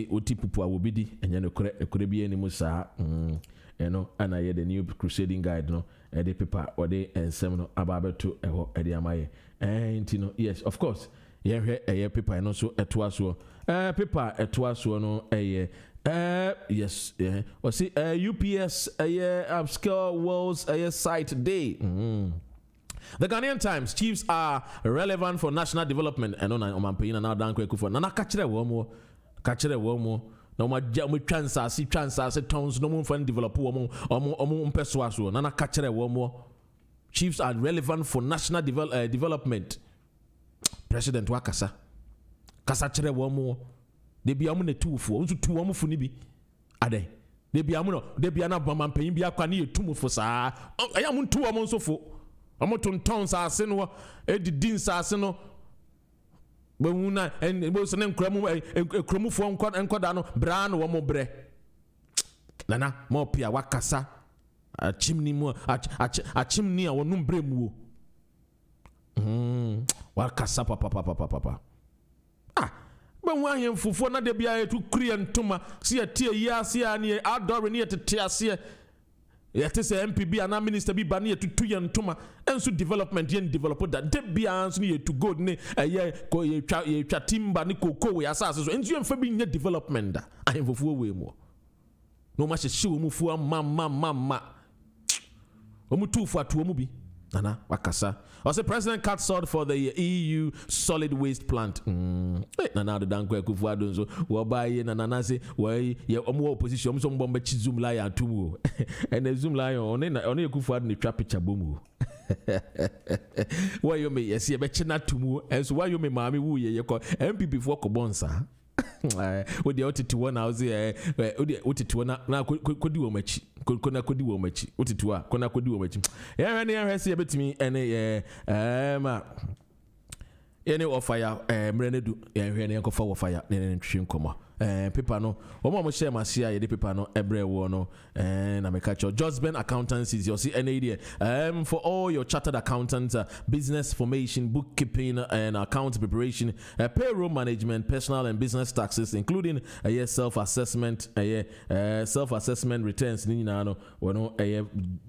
pupu awobidi and you could be any musa you know and the new crusading guide no the people or they and seminal about to Ediamaye and you know yes of course paper and also etwaso paper etwaso no yes or see UPS obscure world's site day. The Ghanaian Times chiefs are relevant for national development and on Omampina now down quick for nana catch one more no ma chance towns no more fund develop omo persuaso nana catch one more chiefs are relevant for national development. President Wakasa Kasa chere wo mo de bia mo ne tuufo nso tu wo mo fu ni bi ade de bia mo no de bia na bama mpanyin bia kwa ne yetu mo fo saa aya mo tu wo mo nso fo mo tonton saa se no edidin saa se no bewuna en bo se ne nkromu fo enkoda no bra no wo mo bre nana mo pia Wakasa achimni mo achimni a wonum bre mu Wakasa papa but when you for na de bia to Korean tuma see a tear ya see ani adore near to tear see yet is MPB and minister be ban to 2 year tuma and so development yen develop that de bia ans near to go ne ko ye timba ni koko we asase so and you fa bi nye development da ahemfofo we mo no ma hye wo mu fu mama omu tu fu atu omu bi Nana Wakasa. Also, President cut sword for the EU solid waste plant. Nana the Dankwe Kufuadonzo. Wabaye Nana say, why ya opposition some bomba zoom lie and tumu. And the zoom lie on a Kufuad in the trap picture boom. Why you me? Yes, you bet you not to move. And so why you me, mommy? Woo ye call MPP for Kobonsa. With the OT1 house here, OT1 now could do a match. Could do a match. OT2 could do a match. Yeah, and here I see a bit me and any OFA YAW mrenedu hwene nko fa OFA YAW ne ntwe nkoma paper no omo share ma share ye de paper no ebre wo no na me catch Josben Accountancies you see any idea for all your chartered accountants business formation bookkeeping and account preparation payroll management personal and business taxes including self assessment self-assessment returns ni na no wono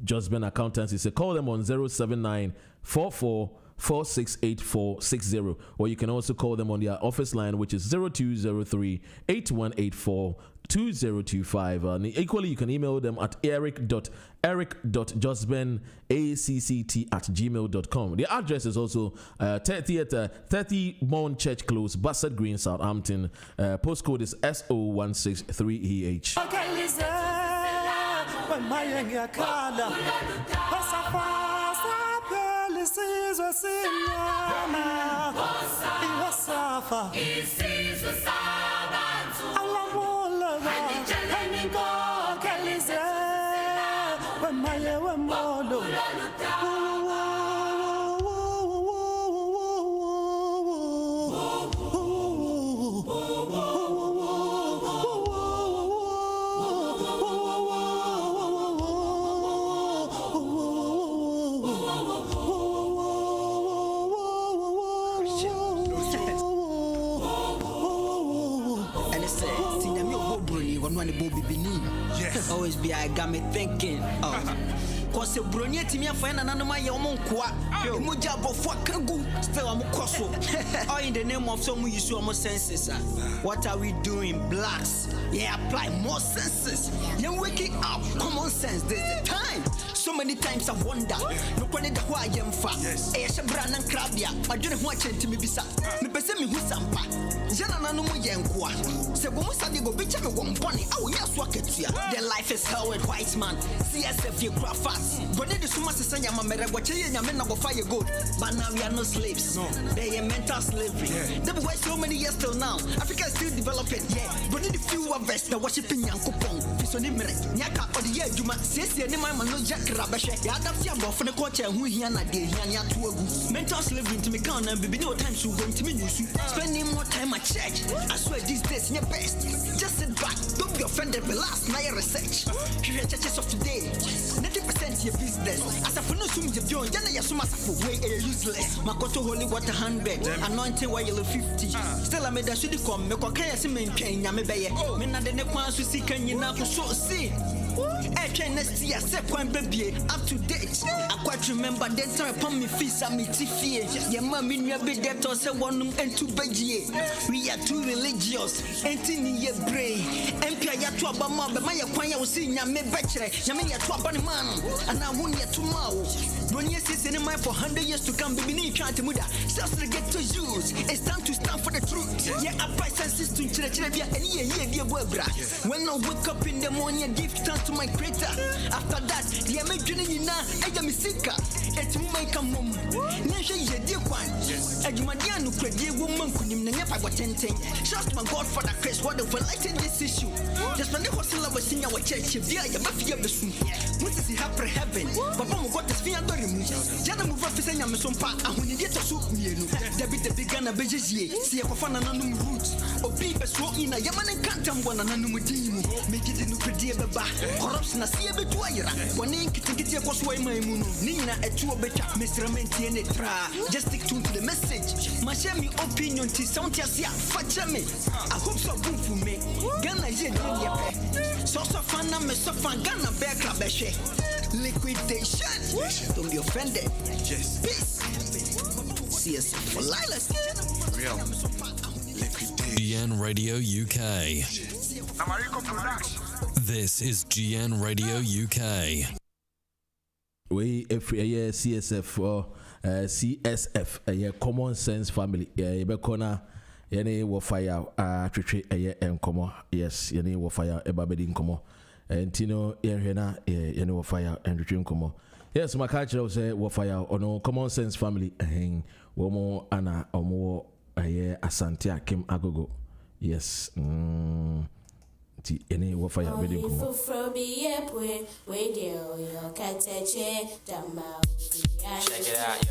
Josben Accountancies so call them on 07944468460, or you can also call them on their office line, which is 0203-8184-2025. Equally, you can email them at eric.josbenact@gmail.com. The address is also 30 Mount Church Close, Bassett Green, Southampton. Postcode is SO163EH. Yes. Always be I got me thinking. Cause a brilliant to me and find another my Yomonqua. Muja before Kangu, still I'm Koso. Or in the name of someone you show more senses. What are we doing? Blacks. Yeah, apply more senses. You're waking up. Common sense, there's the time. So many times I wonder. Look when the why I am fat. Yes, Brand and Crabia. I don't want to me bisa. Me pese me who sampa. Jana no more yankwa. Se wo musadi go bicha me one bunny. I will yes work it here. Their life is hell with white man. CSF you craft fast. But they do so much to say I'm a mere watch you and men go fire good. But now we are no slaves. No. They are mental slavery. They were so many years till now. Africa is still developing. Yeah. But in the few of us that worshiping Yankopon. Fisoni mere. Nyaka or the year Juma. Sesi any man no jack rabashe. Yadam Siambo for the culture who he and I did here mental slavery to me can't be no time to go to me. Spending more time at church. I swear these days your best. Just sit back. Don't be offended by last night research. Here churches of today. 90% your business. As a for no sum you join, Jana Yasuma for way useless. Makoto holy water 100, anointing while 50. Still I made a should come, make a kaya simen chain, Yamebe. Mena the Nekwan to see can you now so see. Next year, point baby, up to date. I quite remember that time upon me fees and me tifie. Your mommy near be dead or say one and two baby. We are too religious, and in your brain. MP Yatu Abama, but my acquaintance was seeing Yame Bachelor, Yamia Twabani man, and I won't yet tomorrow. When you sit in mind for 100 years to come, baby, trying to muda, just to get to use. It's time to stand for the truth. Yeah, I buy senses to Chilabia and yeah, when I wake up in the morning, I give thanks to my creator. After that, the American now, I am a seeker. It's make a mum. Nasha, you dear one. And you might know, dear woman, could you never have attending? Trust my God for the Christ, what of lighting this issue. Just when the hostel was singing our church, via your mafia of the soup. What is the happy heaven? But Mama got the sphere under him. Jana move up saying I'm some part, and when you get to soup, there be the big gun of Bejier, see a fan and roots. Or people so in a Yaman and Cantam one and Anumudimu. Make it in the Predia Baba. Corruption, I see a bit wire. One ink to get your cosway, my moon. Nina, a two better, Mr. Menti and a tra. Just stick to the message. My shame opinion to sound as ya, Fatchame. I hope so good for me. Ghana, so fan, I'm a fan, Ghana bear club. Liquidation. Don't be offended. Yes. Peace. CSF for life. Real. GN Radio UK. This is GN Radio UK. We CSF or CSF a common sense family. Yeah, Bekona yene OFA YAW twetwe enkomo. Yes, yene OFA YAW ebabedi nkomo. Ntino yenhwena yene OFA YAW twetwe nkomo. Yes, my culture was OFA YAW or no common sense family. Womo ana omo Asante Akim Agogo. Yes. Any OFA YAW reading come. Check it out,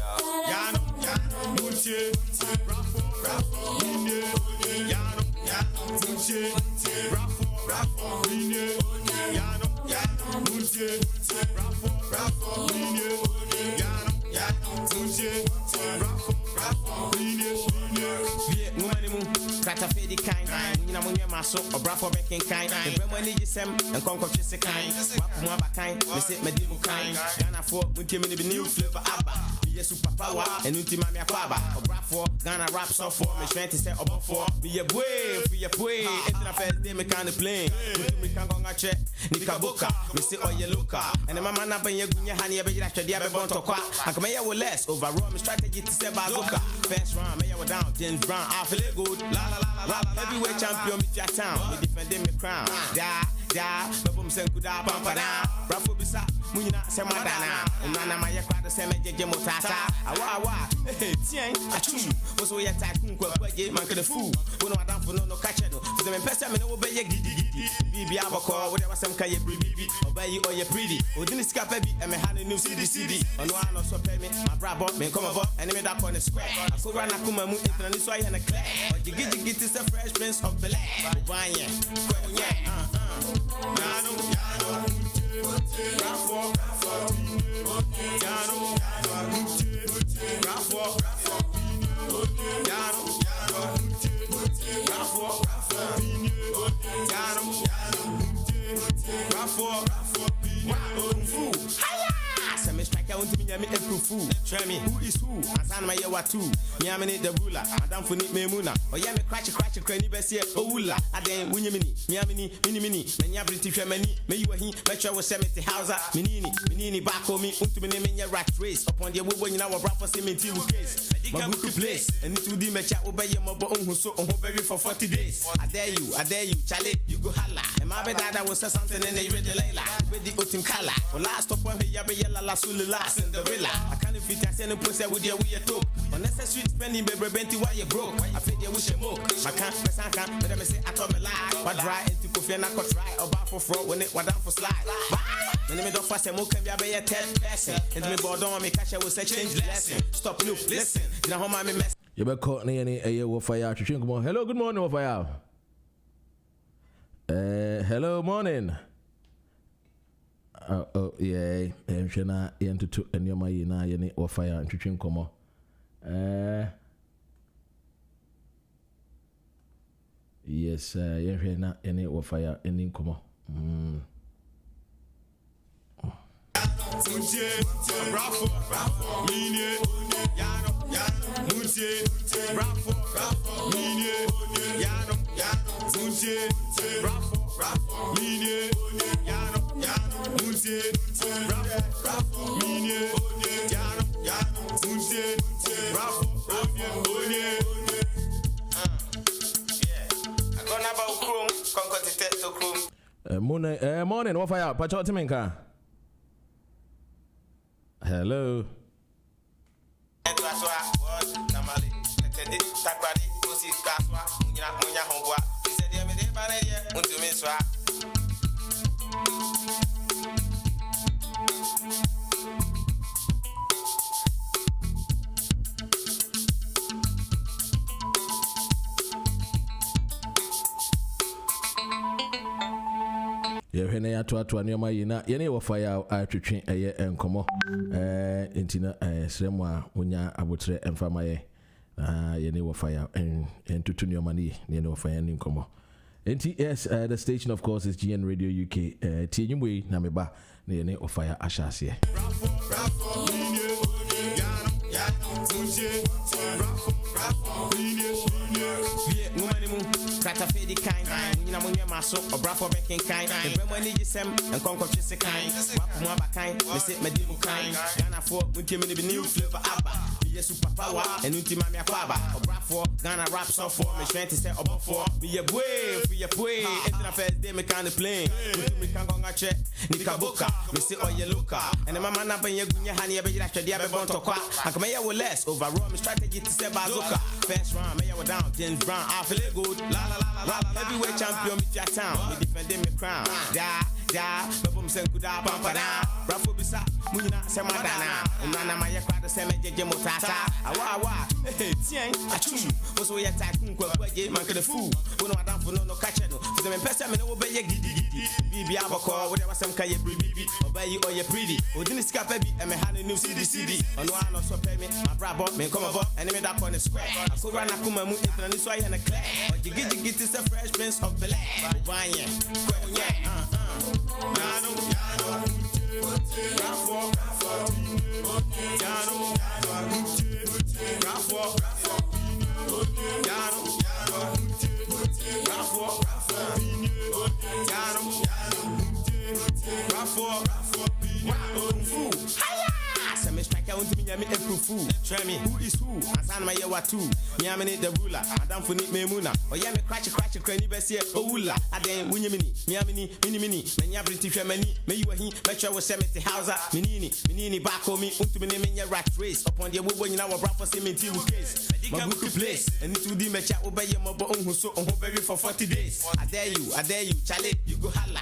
Kata fedi kind, nyina munye maso, obrafo beken kind. Ebremo ni gisem, enkonko twese kind. Wapu mo abakan, me se medimu kind. Ghana for muntie me new flavor abba. Be super power, and unti mami akwaba. Obrafo, Ghana rap so for me strength to say obo for. Be ye boy, for ye boy. It's na first day me kind of plane. Me kan go ngache, ni kaboka. Me se oye luka. And my man na ben ye gunya hani ye be jira twede be bon to kwa. Akama ye wo less overall me strategy to say bazooka. First round me ye wo down, James Brown, I feel good. Heavyweight champion, me your town. Me defending me crown. Da, babum senkuda pampada. Brafo bisa, muina semadana. Umana maya kwado semeje motata. Awa, tien, achum. Oso ya tycoon kwa kwaje man the fool. Wono adam for no catch no. So me pesa me no obeye gidi. Bibi abako, whatever some kaye bibi. Obey or ye pretty. Odini scapa bi e me hanu new CD. Ono ano so pay me. My brabo, me come over, and me that on the square. I so run akuma mu internet so I na clear. Jiggy is a fresh prince of Bel Air. Wanye, try me, who is who? Asan my yawa too. Me amini the ruler. Madam for nit memuna. Or ya me cratch cranny bessie. Oh ula. Aden winyamini. Me amini, mini. Menya briti femini. Me you he. Metro was 70 houser. Minini back on me. Unto me name your rat race. Upon the woman in our rapper cemetery case. My book place. And it will be my chat obey your mobile who so on berry for 40 days. I dare you, Charlie. You go holla. And my bed that was something and they read the layla. With the oating color. Well, last up on here, yellow la sulila Cinderella. I can't fit I send a pussy with your weird talk. Unnecessary spending, baby, Benty, why you broke? I feel you wish you more. I can't, but let me say, I told me lie. But dry into coffee and I could try. Or back for fraud when it went down for slide. When me don't fast and more can be a 10 person. And me board on me catch I will say change lesson. Stop loop, listen. You know how my mess. You better call me any OFA YAW. Hello, good morning, OFA YAW. Hello, morning. Yeah, and Shana into and your Mayina, any OFA YAW and Chichin Como. Yes, Yena, any OFA YAW and Como. Morning, OFA YAW. Pacho Timinka. Hello. Yehene ya to anoma yina yene OFA YAW atwetwe eye enkomo entina sremu a onya abotre emfama ye yene OFA YAW entutu nyoma ni yene OFA YAW enkomo enti. Yes, the station of course is GN Radio UK. Tienwui na meba na yene OFA YAW ashase Kata fedi kind, nyina munye maso, obrafo beken kind. Ebremo ni gisem, enkonko twese kind. Wapu mo abakan, me se medimu kind. Ghana for muntie me new flavor abba. Be super power, and unti mami akwaba. Obrafo, Ghana rap so for me strength to say obo for. Be ye boy, for ye boy. It's na first day me kind of plane. Me kan go ngache, Nikaboka, me say oh you look and my man up in your gunya honey be that dia be born to kwa. I come here with less overall my strategy to say bazooka. First round me down James Brown I feel good. La la la la. Heavyweight champion with your town. Me defending me crown. Da, bebum sen kuda pampada. Rafo bisa muina semadana. Unana ma yakwa se mejeje motata. Awa. Tien, achum. Was we attack kwa man could the fool. We no adam for no catch no. For them person me no be gidi. Bibi abako, we there was some kaye bibi. Obey you or you pretty. Odini ska baby and me hand new CD. On one no so pay me. My brabo me come about and me that on the square. I could run akuma mu internet so I in a class. But you get is a fresh prince of Bel Air. Banye. Try me, who is who? Asan my year two. Me amini the ruler. Adam for need me muna. Or yeah me cratch cranny best here. Oula. Aden winnie mini. Me amini mini. Menya British many. Me you he. Make sure we send me to house. Minini back on me. Unto me name your rat race. Upon the woman in our brother cemetery case. My book place. And it will be me chat obey your mobile who so on baby for 40 days. I dare you, Charlie. You go holla.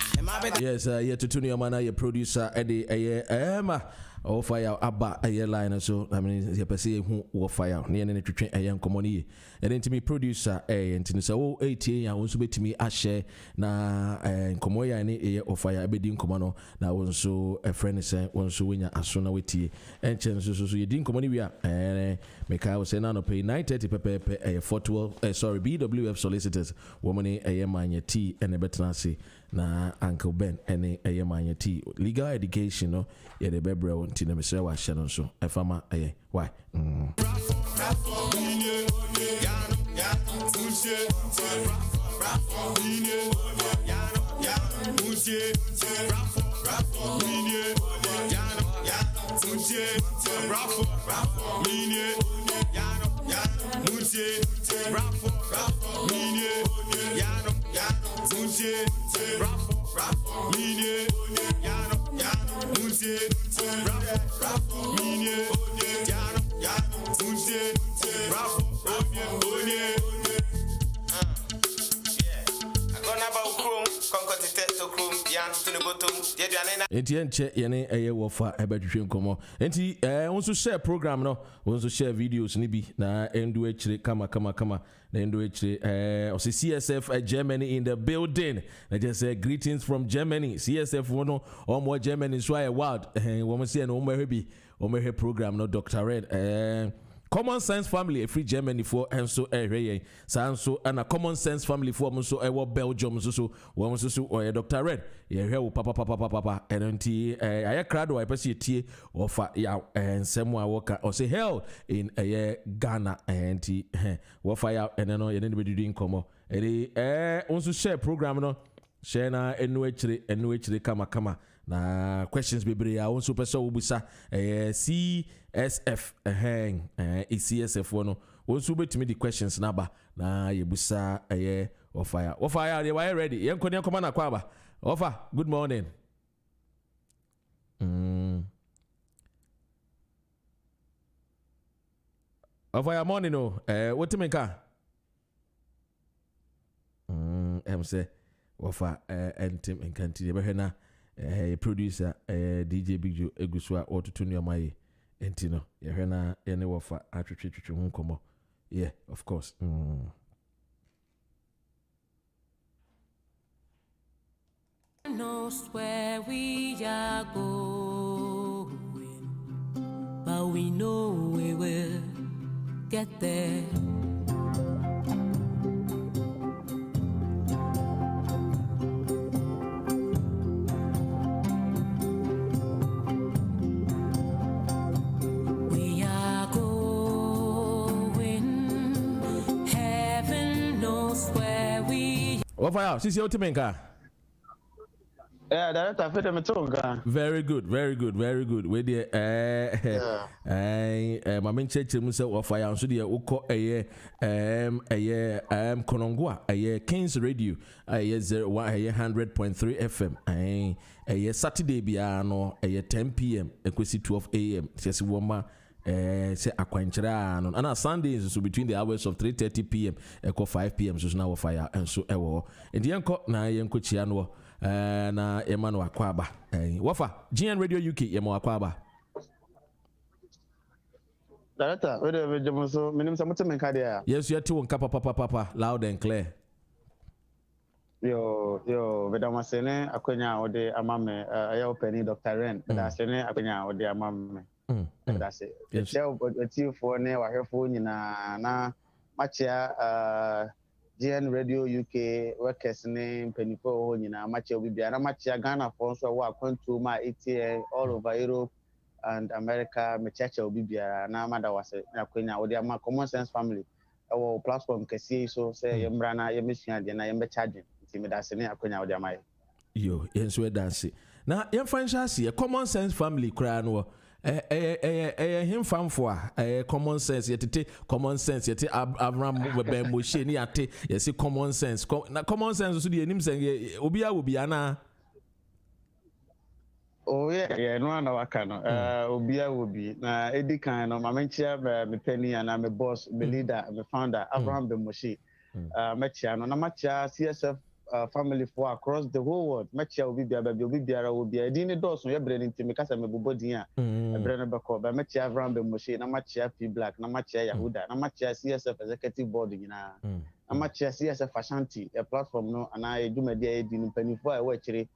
Yes, yeah, to tune your man, your producer, Eddie, Emma. OFA YAW aba airline so I mean you pese hu OFA YAW ne ne twetwe ayen komoni e den timi producer ntini so wo 8 ya won so betimi ahye na nkomo ya ne OFA YAW abedi nkomo no na won so a friend say won so wenya aso na wetie enchen so ye din komoni wi a meka wo say na no pay 9:30 pepe 412 sorry BWF solicitors woman e manye T and betena say na Uncle Ben ene manye T legal education no ye de bebre wonti na mesre wa hye no so efama why enti enche yene wofa ebadwhwe nkomo enti wonso share program no wonso share videos ni bi na endu echire kama na endu echire o CSF Germany in the building na just say greetings from Germany CSF wono omo Germany so I wild wo say no omo he program no Dr. Red Common Sense Family free Germany for and so so and a Common Sense Family for so Belgium so one so or Dr. Red papa and I crowd I person tie offer ya and someone worker or say hell in Ghana and offer ya and no anybody doing come also share program no share na enu kama na questions bebre ya wonso pese obusa CSF CSF wono wonso betimi the questions na ba na yebusa OFA YAW they were ready yenkoni koma na kwa ba OFA good morning OFA YAW morning no wotimi ka say OFA entim enkanti be hwe na producer DJ Big Joe egusua otutu ne omaye enti no ye hwe na ye ne wofa atwetwetwe hu komo yeah of course knows where we are going, but we know we will get there. OFA YAW sisi otimenka Director, fede me tonga. Very good. We dey my main church mu say OFA YAW so dey ukọ Konongo Kings Radio 100.3 FM Saturday bia no 10 p.m. ekwesi 12 a.m. Sesi woma say akwankyere no and Sundays so between the hours of 3:30 p.m. 5 p.m. so na OFA YAW and so ewo enti yenko na yenko chia no na Emmanuel Akwaba Wafa GN Radio UK Emmanuel Akwaba Director, wede we jemo so minim se mutem nka dia. Yes, you are to nka papa loud and clear. Yo wede masene akwenya ode amame aya openi Dr. Ren wede asene akwenya ode amame. That's it. Yes. Eti for ne wahefo nyina na machia GN Radio UK workers ne penifo ho nyina machia obi bia na machia Ghana for so wa kwantu ma ETA all over Europe and America me chacha obi bia na mada wase na kwenya odi ama common sense family our platform kesi so say yemra na yemesua de na yembe charge nti me dase ne akwenya odi ama yo yenso dance na yemfa nhase common sense family kra no him famfo common sense yetete common sense yete Abraham be Moshe ni ate yesi common sense na common sense so de enim sen obi ana. Oh yeah, no na waka no. Obia obi na edi kan no mamenchia me penny and me boss, me leader, me founder Abraham Moshe. Mechia no na machia CSF family for across the whole world. Mechia obi bia obi edi ni dos no ye bre nti me kasa me bobo din a. E bre no be ko ba mechia Abraham Moshe na machia P Black na machia Yahuda na machia CSF executive board nyina. Na machia CSF Ashanti a platform no ana edumadi edi ni penifo a we chire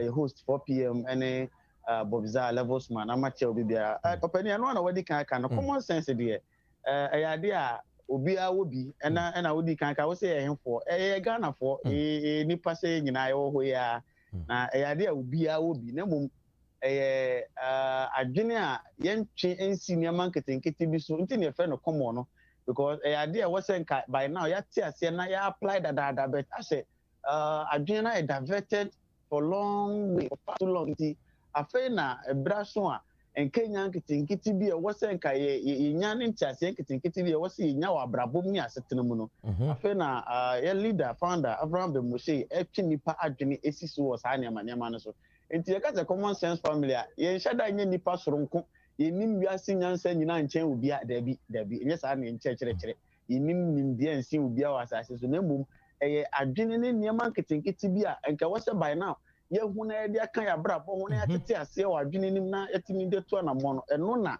you host 4 p.m. any Bobza levels man amache obi bia opani ano na wadi kan no common sense dey ayade a obi a wobi na wodi kan wo say ehemfo Ghana for nipa say nyina yo ho ya na ayade a obi a wobi na mum adwene a yentwe ensi niam nketenkete bi so nti ne fe no common no because ayade a wo say by now ya ti ase na ya apply that but I say adwene na diverted for long way for too long nti afei na ebraso a enkenya nkitinkiti bi e wose nka ye nya ne ntiase nkitinkiti bi e wose ye nya wa brabom ni asetena mu no afei na ye leader founder Abraham Moshe etwe nipa adwene esisi wo saa ne manema no so enti ye kase common sense family a ye nhada nya nipa soronko ye nim wiase nyansa nyina nchen obi a dabi nye saa ne nkyekyerekere ye nim nimdia nsi obi a wasase so na mbom eye adwene ne niema nkitinkiti bi a enka wose by now ye huna ye dia kan ya brabo huna ya tete ase wa adwene nim na etimi de to na mo no eno na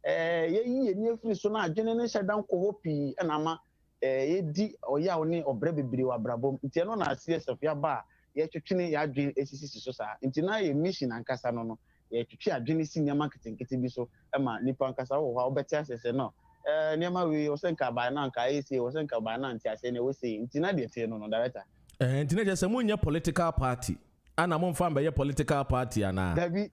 ye yi ni afiri so na adwene ne hyedan ko hopi na ma ye di oya oni obre bebiri wa brabo nti eno na CSF ya ba ye twetwene ya adwene esisi so sa nti na ye mission ankasa no ye twetwe adwene si nyama ketenkete bi so ma nipa ankasa wo ha obeti asese no niama we osenka ba na nka ese osenka ba na nti ase ne we say nti na de tie no director nti na je se munya political party ana mo mfa mbe political party ana Dabi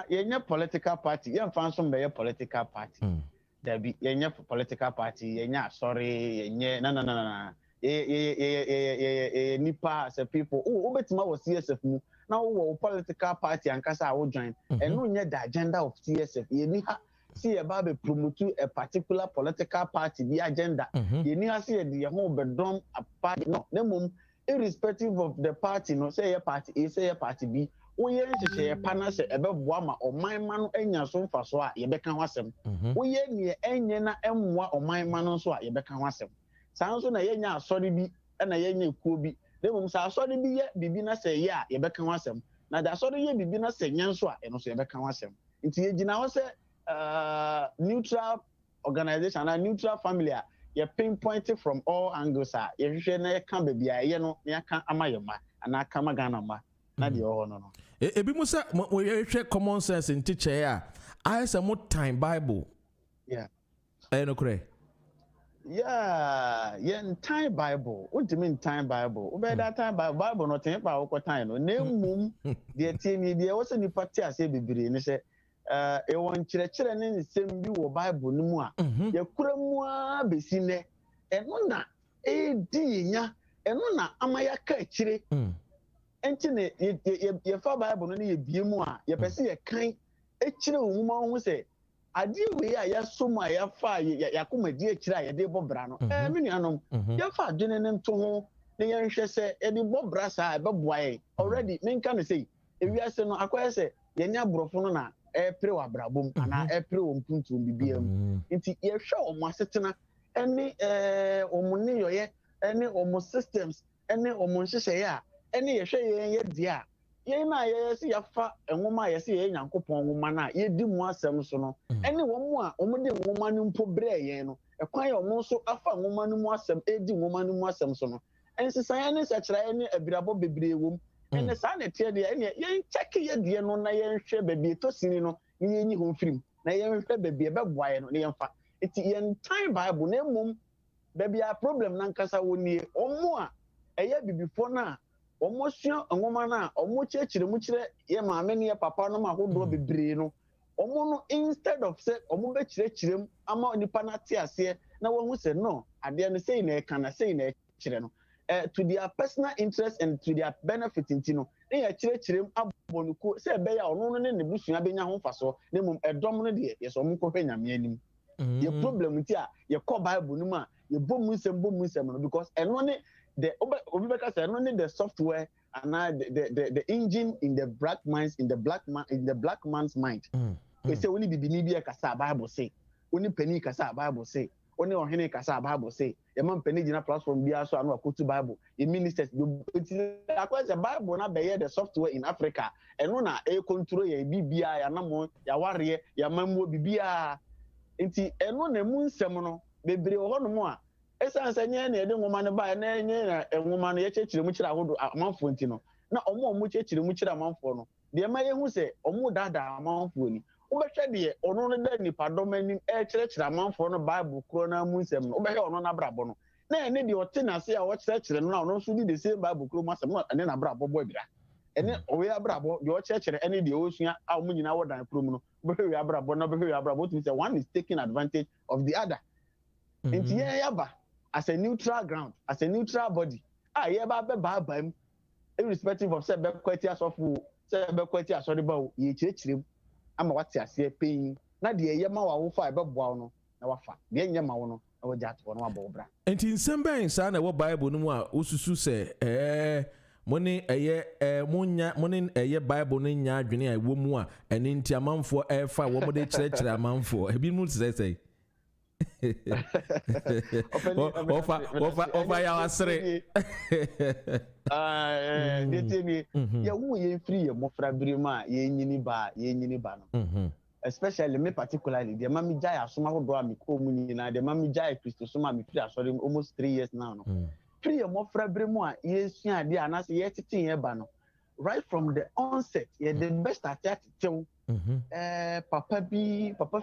yenye political party ye mfa nso mbe political party Dabi yenye political party yenye sorry yenye na ye nipa as a people obetima wo CSF mu na wo political party ankasa wo join eno nye the agenda of CSF ye ni ha see ye ba be promote a particular political party the agenda ye ni ha see ye ho be dom a party no nemum irrespective of the party no say your party A say your party B wo ye nhyehyɛ pana sɛ ɛbɛboa ma ɔman ma no anya so mfa so a yɛbɛka ho asɛm wo ye ne enye na ɛmmoa ɔman ma no so a yɛbɛka ho asɛm saa nso na yɛnya asɔre bi na yɛnya ekuo bi demom saa asɔre bi yɛ bibi na sɛ yɛ a yɛbɛka ho asɛm na da asɔre yɛ bibi na sɛ nyɛ nso a ɛno so yɛbɛka ho asɛm nti yɛgyina hɔ sɛ neutral organization and neutral family a you pinpoint it from all angles. You should not come baby. You know, you can't amayama and I come again. Na di oh no. Ebi musa we share common sense in teacher ya. I say more time Bible. Yeah. No correct. Yeah, in time Bible. What do you mean time Bible? Ube that time Bible not time pa oko time no. Name the team the was ni party ase bibiri ni say e won kyerɛkyerɛ ne nsɛm bi wɔ Bible no mu a yɛkura mu a besi nɛ ɛno na edi nya ɛno na amaya ka akyire entine ye fa Bible no na ye bie mu a ye pese ye kan echire nwuma ho se ade we a ye so ma ye fa yakoma di echire a ye de bobra no me nuanom ye fa adwene ne nto ho na ye nhwe se ye de bobra sa e beboa ye already menka ne sei ewiase no akoye se ye nya brofo no na pre wa brabom ana pre wo mpuntum bibiam nti ye hwe o mo asetena ene o mo ne yoye ene o mo systems ene o mo nhyehyɛ ya ene ye hwe ye dia ye na ye se ya fa enwoma ye se ye nyankopɔn nwoma na ye di mu asɛm so no ene wo mu a o mo de nwoma no mpo brɛ ye no ekwan ye o mo so afa nwoma no mu asɛm edi nwoma no mu asɛm so no ensesan ne sakyera ene abirabɔ bebree wom ene sa na tie de ene ye check ye die no na ye hwɛ baabi to sini no ni ye nyi ho firim na ye hwɛ baabi bɛboa ye no ne ye mfa eti ye time Bible na mum baabi a problem na nkasa woni omo a eye bibifo na omo sua nwoma na omo kyekire mu kyerɛ ye maame ne ye papa no ma hodo bebree no omo no instead of say omo be kyerɛkyerɛm ama nipa na te ase na wɔn hu no ade no sei na ɛka na sei na ɛkyerɛ no to their personal interest and to their benefit no ne ye kyerɛkyerɛm abonuko sɛ ɛbɛyɛ a ɔno no ne busua benya ho faso ne mum ɛdɔm no de ye so ɔmo kɔhwɛ nyame anim ye problem ti a ye kɔ Bible no ma ye bom nsɛm no because ɛno ne the obibeka say no need the software and the engine in the black man's mind. We say only bibini bi kasa Bible say, only penny kasa Bible say, only ohene kasa Bible say. E man penny gina platform bi aso anu akotu Bible. E ministers akwa say Bible na be the software in Africa. Eno na e control ye bibia ya namo ya ware ya mammo bibia. Enti eno na mu nsɛm no bebre ho no mo a esan sanye na ede nwoma ne ba na enye na nwoma no ye kyekire mu kyira ahodo amanfo nti no na omo kyekire mu kyira amanfo no de ma ye hu se omo dada amanfo ni wobɛhwɛ de ono no da nipa dom anim kyerɛkyerɛ amanfo no Bible kro na mu nsɛm no wobɛhwɛ ono na brabo no na ene de ɔte na se a wɔkyerɛkyerɛ no na ono nso di de same Bible kro mu asɛm no ene na brabo bɔ bira ene owe abrabo de ɔkyerɛkyerɛ ene de osua a omo nyina wɔdan kro mu no wobɛhwɛ wi abrabo na wobɛhwɛ wi abrabo to say one is taking advantage of the other nti ye yaba as a neutral ground, as a neutral body. Ye ba be ba irrespective of say be kwati asofo, say be kwati asori ba o, ye kyerɛkyerɛm ama wate ase pɛyin. Na de ye ma wa wo fa be boa no na wafa. De nye ma wo no na wo gya to no aba obra. Enti nsɛm bɛn sa na wo Bible no mu a osusu sɛ mone Bible no nya adwene a wo mu a ɛne nti amanfo ɛfa wo mo de kyerɛkyerɛ amanfo. Ebi mu sɛ Ofa ya wasre ya wu ye free ye mofra birima ye nyini ba no especially me particularly the mami jaya asoma ho do am ko mu nyina the mami jaya Christo soma me free asori almost 3 years now no free ye mofra birima ye sua ade anase ye tete ye ba no right from the onset ye the best at tew papa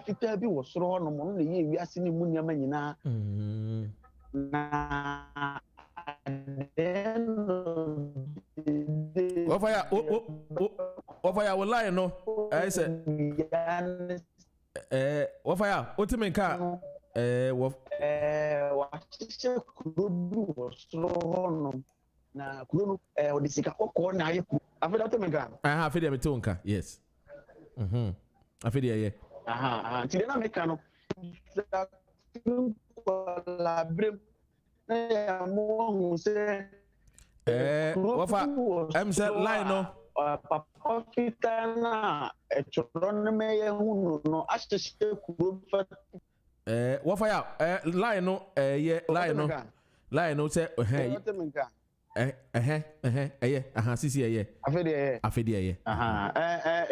fita bi wo soro ho no mo no ye wiase ni mu nyama nyina na Ofaya wo line no I say ofaya otimenka wa hye kuro bi wo soro ho no na kuro no odisika kokko na aye ku afeda otimenka afeda me tonka yes afedi ye ti de na meka no collaborate na mo hu se wafa em say line no papa fita na choro no me ye hu no ahyehye kuro fa wafa ya line no ye line no say sisi afedi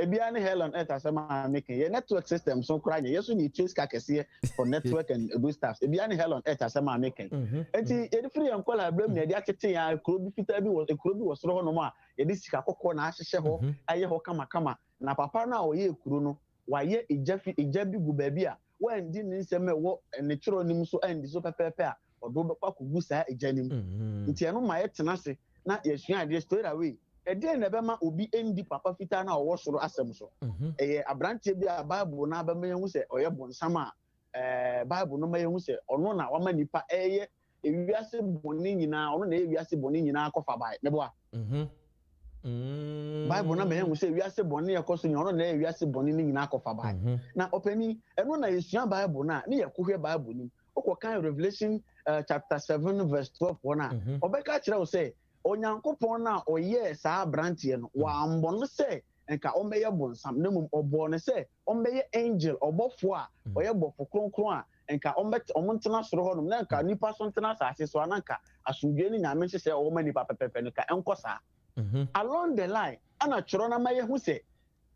ebia ne Helen etasema making your network system so kra ye so ni trace ka kese for network and those stuff ebia ne Helen etasema making enti ye free and call abram na de atete ya kro bi fita bi wo kro bi wo soro ho no ma ye de sika kokko na ahyehye ho aye ho kama na papa na o ye kro no wa ye eja bi gu ba bi a wa ndi ni nsem e wo ne tworo nim so andi so pepepe a odo be kwa kugu sa ejanim nti eno ma yetena se na yesua ade straight away ede na be ma obi endi papa fita na owo soro asem so abrantie bi a Bible na ba mehu se oye bonsam a Bible no mehu se ono na wama nipa ewiase bonni nyina ono na ewiase bonni nyina akofa bai mebo a Bible na me hu say wiase bone yakoso nyo no na wiase bone ni nyina akofa ba na opani eno na yesua Bible na ne yakohwe Bible ni okokan Revelation chapter 7 verse 12 wona obeka kire wo say onyankopon na oye saa branche no wa ambono say enka omeye bonsam na mum obo ne say omeye angel obofo a oye bofo kronkron a enka omontena soro ho no na enka nipa so ntena asase so ananka asundwe ni nyame hye say o ma nipa pepepe ne ka enkosa along the line ana choro na maye hu say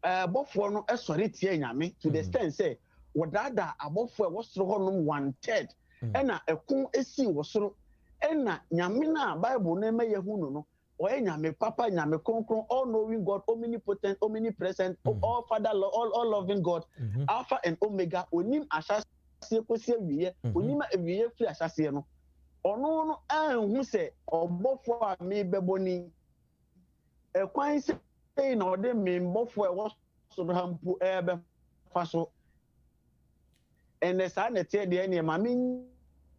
bofo no esori tie nyame to the extent say wodada abofo e wosoro ho no 1/3 ena ekun esi wosoro ena nyame na Bible na maye hu no oye nyame papa nyame konkron all knowing God omnipotent omnipresent all father all loving God alpha and omega onim asase kosi awiye onim awiye firi asase no ono no anhu se obofo a me beboni ekwan sei na ode me mbofo e wosoro hampu ebe faso ene sa na tie de ene ma me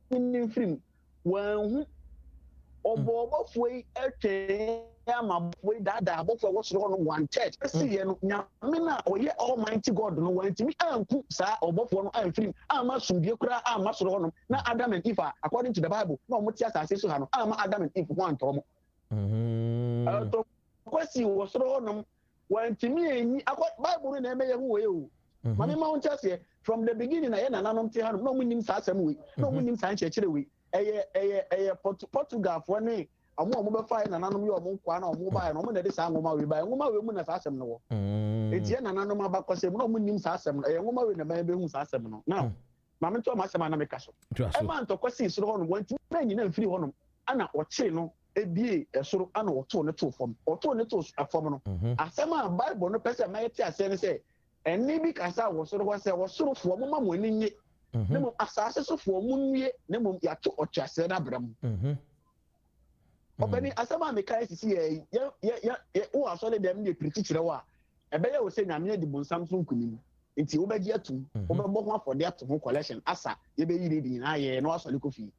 nin frim wanhu obofo yi etwe ama bofo yi dada bofo wosoro no 1/3 esi ye no nyame na oye almighty God no wantimi anku sa obofo no amfrim ama sumbie kura ama soro no na Adam and Eve according to the Bible na omo ti asase so ha no ama Adam and Eve ho antomo kwesi wosoro no wantimi enyi Bible na emeye hu we o mame ma won chase from the beginning na ye na nanom ti ha no mo nim sa asem we no mo nim sa nchechire we eye Portugal for ne omo be fa na nanom ye omo kwa na omo ba na omo na de sa ngoma we ba ngoma we mu na sa asem no wo etie na nanom abakose no mo nim sa asem no ngoma we na ba be hu sa asem no now mame to ma asem na me kaso e ma to kwesi soro ho no wanti na nyina mfiri ho no ana oche no ebie esoro ana oto ne to fom afom no asem a Bible no pese ma yeti ase ne say eni bi kasa wo soro ho say wo soro fo mo ma mo ni nye ne mo asase so fo mo nwie ne mo ya to okyase na bram obani asem a me kai sisi ye wo asole dem ne priti kire wa ebe ye wo say nyame di bonsam so nkunim nti wo begi atum wo be bo ho afode atum collection asa ye be yiri di na ye no asole kofi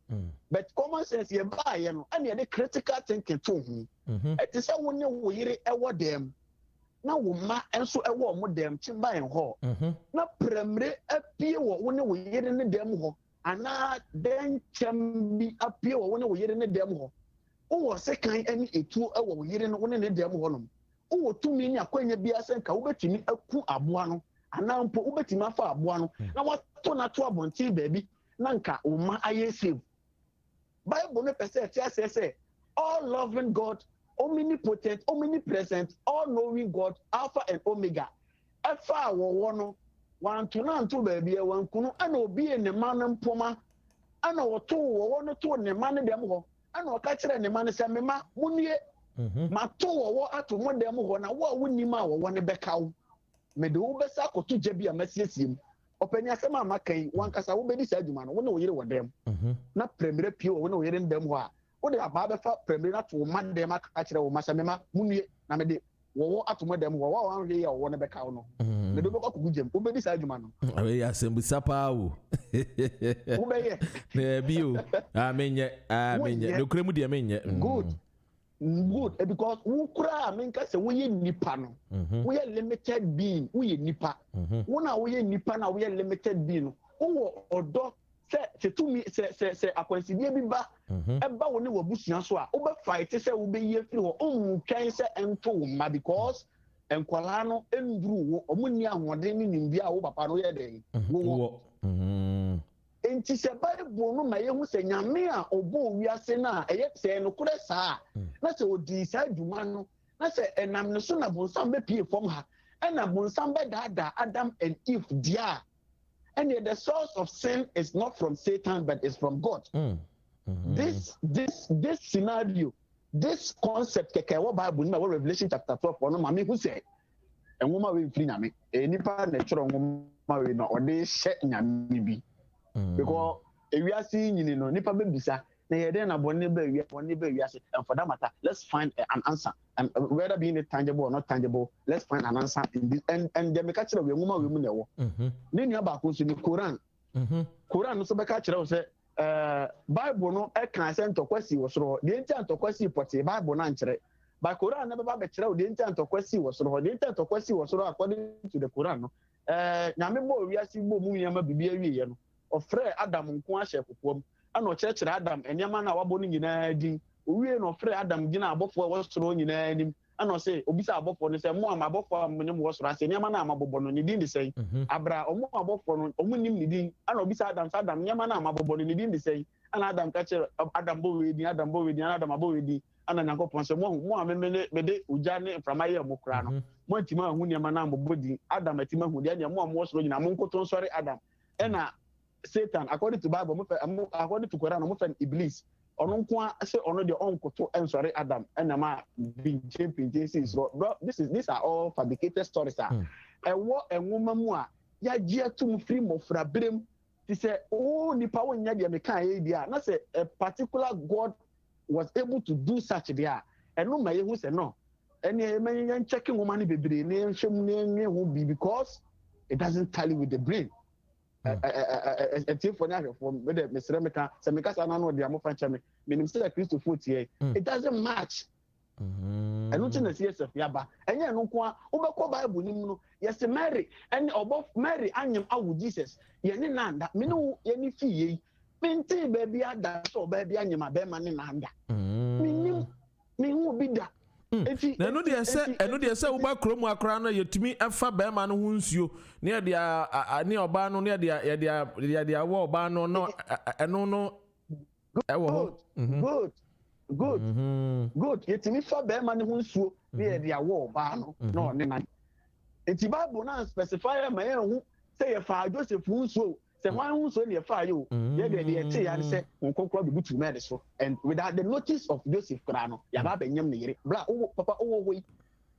but common sense ye ba ye no ane ye critical thinking to hu eti se wo ne wo yiri ewo dem na wo ma enso ewo mo dem chimba en ho na premre apie wo ne wo yiri ne dem ho ana den chambi apie wo ne wo yiri ne dem ho wo sekan ani etu ewo wo yiri ne wo ne dem ho no wo tumi ni akwanya bia se nka wo betimi aku aboa no ana mpo wo betimi afa aboa no na wato na to abonti baabi na nka wo ma aye save Bible no pese ti ase all loving God omnipotent omnipresent all knowing God alpha and omega efa wo no wanto na nto baabi e wankunu ana obi ne man mpoma ana woto wo no to ne man dem ho ana o ka kire ne man se mema munie ma to wo ato mo dem ho na wo wunima wo ne bekawo me de wo besa akoto gya a masiesie opani asema makai wankasa wo bedi sa adwuma no wo ne wo yire wo dem na premier pie wo ne wo yire ndem ho a wo de aba befa premier na to ma dem aka kire wo masa mema munue na me de wo ato mo dem ho wo wan hwe ya wo ne bekawo no me de beko kugugem wo bedi sa adwuma no awe ya sembu sapa wo wo be ye na bio amenye no kremu de amenye good because who kura menka se wo ye nipa no wo ye limited being wo ye nipa wo na wo ye nipa na wo ye limited being no wo odo se tumi se akwansidie bi ba e ba wo ne wo busua so a wo be fight se wo be ye firi ho omu twen se ento wo ma because enkwala no enduru wo omuni ahode ni nimbia wo papa no ye den wo enti se Bible no ma ye hu se nyame a obo wiase na eye se no kure saa na se odi sa adwuma no na se enam ne so na bonsam be pie fom ha ena bonsam be dada Adam and Eve dia and the source of sin is not from Satan but is from God. This scenario, this concept keke wo Bible na wo Revelation chapter 12 no ma me hu se enwoma we free na me enipa na choro nwoma we no ode hye nyame bi because ewiase nyini no nipa be bisa na yede na bonni be wiase and for that matter let's find an answer and whether being it tangible or not tangible let's find an answer in this and the make kire we nwoma we mu na wo ni nua ba ko so ni Quran no so be ka kire wo se Bible no e kan se ntokwasi wo soro de nti antokwasi pote Bible na nkire By Quran never be chere the intent to kwesi wo soro. The intent to kwesi wo soro according to the Quran no. Nyame bo wiase bo mu nyama bibia wiye no. Ofre Adam nko ahye kokom. Ana o chere Adam enyama na wabo no nyina din. Owie no ofre Adam gina abofo wo soro nyina nim. Ana o say obisa abofo no say mo am abofo am nim wo soro ase enyama na amabobo no ni din de say. Abra omo abofo no omo nim ni din. Ana obisa Adam say Adam enyama na amabobo no ni din de say. Ana Adam ka chere Adam bo we din Adam bo we din Adam abo we din. Ana Nyankopon se mo amemene mede uja ne mframaye mo kra no mo antima hu niam na mbobodi Adam atima hu de mo soro nyina mo nkoto nsori Adam ena Satan according to Bible according to Quran mo fe Iblis ono nko se ono de onkoto ensori Adam ena ma bi champion so these are all fabricated stories ewo enwoma mu a ya gie atum free mo fra brem ti se o nipa wonya de me kan ye bia na se a particular God was able to do such there and no may who say no any man checking woman bebre ne nhwem because it doesn't tally with the brain a team for now from the Mr. Meka semeka sana no dia mo fancha me minister Christo foot it doesn't match and no na CSF yaba enye no ko ubekọ Bible nim no yes Mary and above Mary anyem awu Jesus ye ne nanda me no ye ni fie Minti baby ada so baby anyama be ma ne nanda. Me hu bi da. Na no de se wo ba kromu akra no yetumi afa be ma no hu nsuo ne de ne oba no ne de awo oba no no eno no good yetumi fa be ma ne hu nsuo ne de awo oba no no ne nan. Enti Bible na specify ma ye hu say ye fa Joseph hu nsuo. Se wan hu so ne fa yo ye de te ya se nkonkro be butu me de so and without the notice of Joseph kra no ya ba benyam ne yire bra papa wo hoyi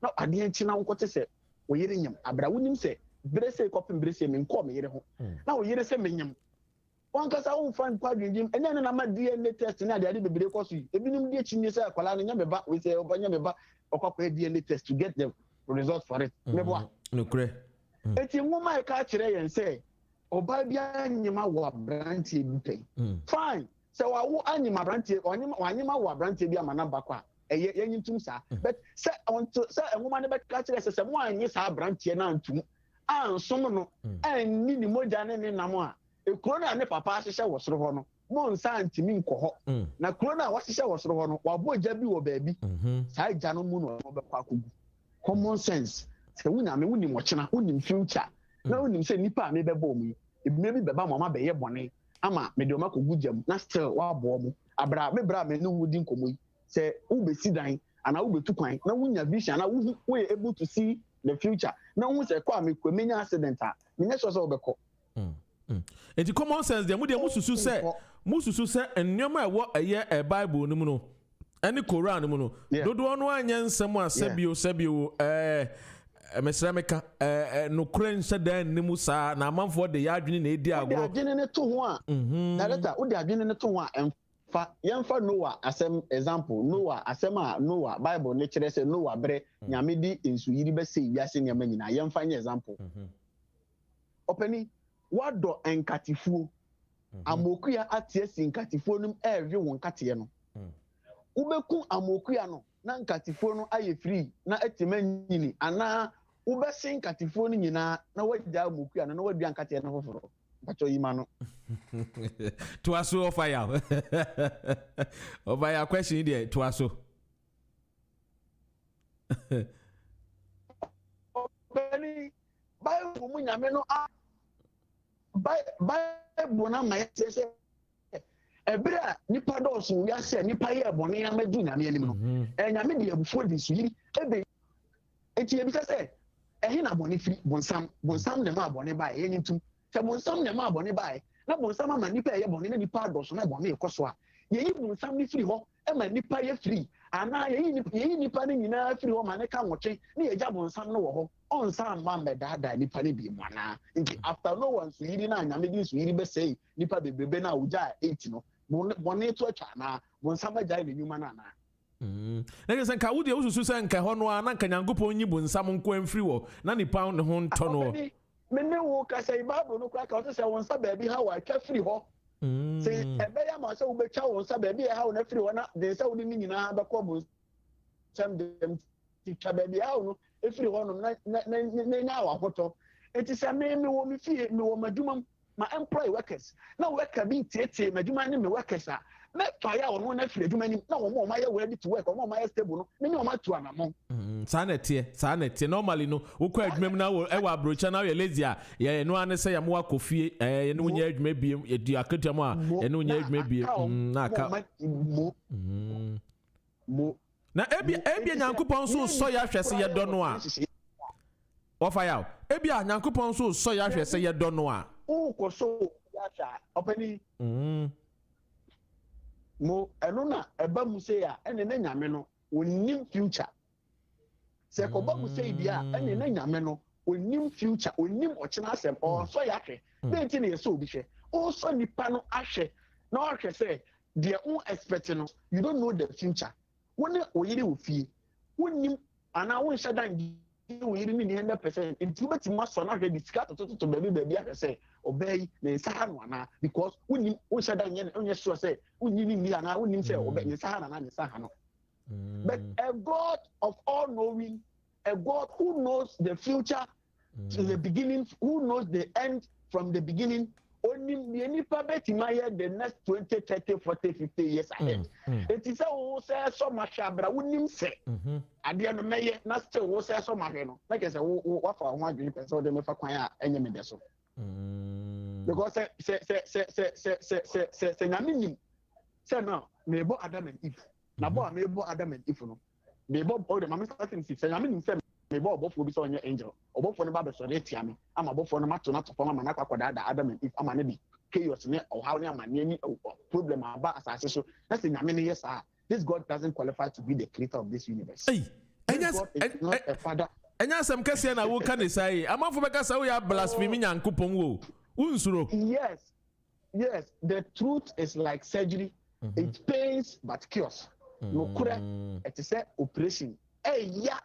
na ade enchi na nkote se wo yire nyam abra wonim se brese kopim brese me nko me yire ho na wo yire se menyam wan kasa wo fan kwa dwinjim enya ne na ma DNA test na ade bebre ko so ebinim de chinye se akwala no nya me ba we se obanya me ba okwa DNA test to get the result for it me bo no kre eti nwoma e ka kire yen se oba bia anyima wo brantie bi pay fine so wa anyima brantie anyima wo brantie bi amana bakwa eye yenyintum sa but say onto say enwoma ne be ka kire se mo anyi sa brantie na antum ansom no anni ni moja ne nam a ekuro na ne papa ahyehyɛ wo soro ho no mo nsa antimi nkɔ ho na kuro na wahyehyɛ wo soro ho no wabo gya bi wo baabi saa gya no mu no be kwa kogu common sense se wuna me wuni mo kyena wuni future na wonim se nipa me bɛbɔ mu ebi me bɛba mama bɛyɛ bɔne ama me de oma kogu gyam na still wa bɔ mu abra me bra me no wudi nkomo yi se wo be si dan ana wo betu kwan na wunya vision na wo able to see the future na wo se kwa me kwamenya accident a me nyɛ so wo bɛkɔ enti common sense de mu susu se ennyoma ɛwɔ ɛyɛ Bible no mu no ɛne Quran no mu no dodo no anya nsɛm a sebio Mr. Meka no kren sedan nimu sa na amanfo de ya adwene na edi agro adwene ne to ho a director wo de adwene ne to ho a emfa yemfa Noah asem example Noah asem a Noah Bible ne kire se Noah bre nyame di ensu yiri be se wiase nyama nyina yemfa nye example openi wado enkatifuo amokuya atiesi nkatifuo num ewe won nkate no ubeku amokuya no na nkatifuo no aye free na etima nyini ana ubese nkatifuo no nyina na wagya amokuya no na wadua nkate no foforo bacho yima no to aso of fire question there to aso bani Bible mu nyame no Bible na ma yese ebra nipa dɔɔso wiase nipa yɛ bɔne amadu nyame anim no nyame de abufuo de so yiri ebe enti ebisa sɛ ɛhe na bɔne firi bonsam de ma bɔne ba yɛ nyitum sɛ bonsam de ma bɔne ba na bonsam ama nipa yɛ bɔne na nipa dɔɔso na bɔne yɛ so a yɛyi bonsam ne firi hɔ ma nipa yɛ firi ana yɛyi nipa ne nyinaa firi hɔ ma ne ka nwɔtwe ne yɛgya bonsam no wɔ hɔ ɔnsa ma mbɛdaadaa nipa ne bi mu anaa nti after no one so yiri na nyame de so yiri bɛsɛe nipa bebrebe na wogya 8 no bɔne to atwa na bonsam agya ne nyuma na na na sɛ nka wode wosusu sɛ nka hɔ no a na nka Nyankopɔn nyi bonsam nko amfiri wɔ na nipa ne ho ntɔ no me ne wo ka sɛ Bible no kora ka wo sɛ wo nsa baabi ha wa atwa firi hɔ sɛ ɛbɛyɛ ma sɛ wobɛtwa wo nsa baabi ha wo na firi hɔ na de sɛ wode ne nyinaa bɛkɔ some them teacher baby how no if you want na wa hoto it is a me wo me fie me wo maduma my employee workers na worker bi tietie maduma ne me workers a me fire on na free aduma ni na wo ma ya ready to work wo ma ya stable no me ni wo ma tu anamo sanete normally no wo kwa adwuma na wo e wa brocha na ye lazy a ye no ane se ya mo akofie ye no nya adwuma biem ye di akatua mo a ye no nya adwuma biem na ka mo na ebia nyankopon so so ya hwese ye do no a OFA YAW ebia nyankopon so so ya hwese ye do no a o ko so ya sha opani mo eno na eba mu se ya ene na nyame no onim future se ko ba mu se dia ene na nyame no onim future onim ochina asem o so ya hwe na nti na yeso obi hwe o so nipa no ahwe na o hwe se the un expect no you don't know the future woni oyiri ofie wonim ana won shadan oyiri ni 100% nti beti maso na hwe disika to baby ahwe se obey na nsaha no ana because wonim won shadan onye sure say wonyini ni ana wonim say obey nsaha na nsaha no but a God of all knowing, a God who knows the future to the beginning, who knows the end from the beginning, only the next 20, 30, 40, 50 years ahead. It is a say so much, but I wouldn't say. At the end of May, not still say so much. Like I said, what for 100 so they may acquire any medicine. Because say, no, maybe Adam and Eve. Na bo amebo Adam and Eve no me bo all the mama starting say I mean say me bo obofo bi so onye angel obofo no ba be so dey tia me ama obofo no mato na tofo ma na kwakwada da Adam and Eve ama na bi chaos ne o how ne ama ne ni problem aba asase so na say nyame ne yes ah this God doesn't qualify to be the creator of this universe. Hey not a father. Enya sam kase na wo kan sai amafo be kasa wo ya blasphemy nyankopon wo unsuro. Yes, the truth is like surgery. It pains but cures. No kura it is a operation ya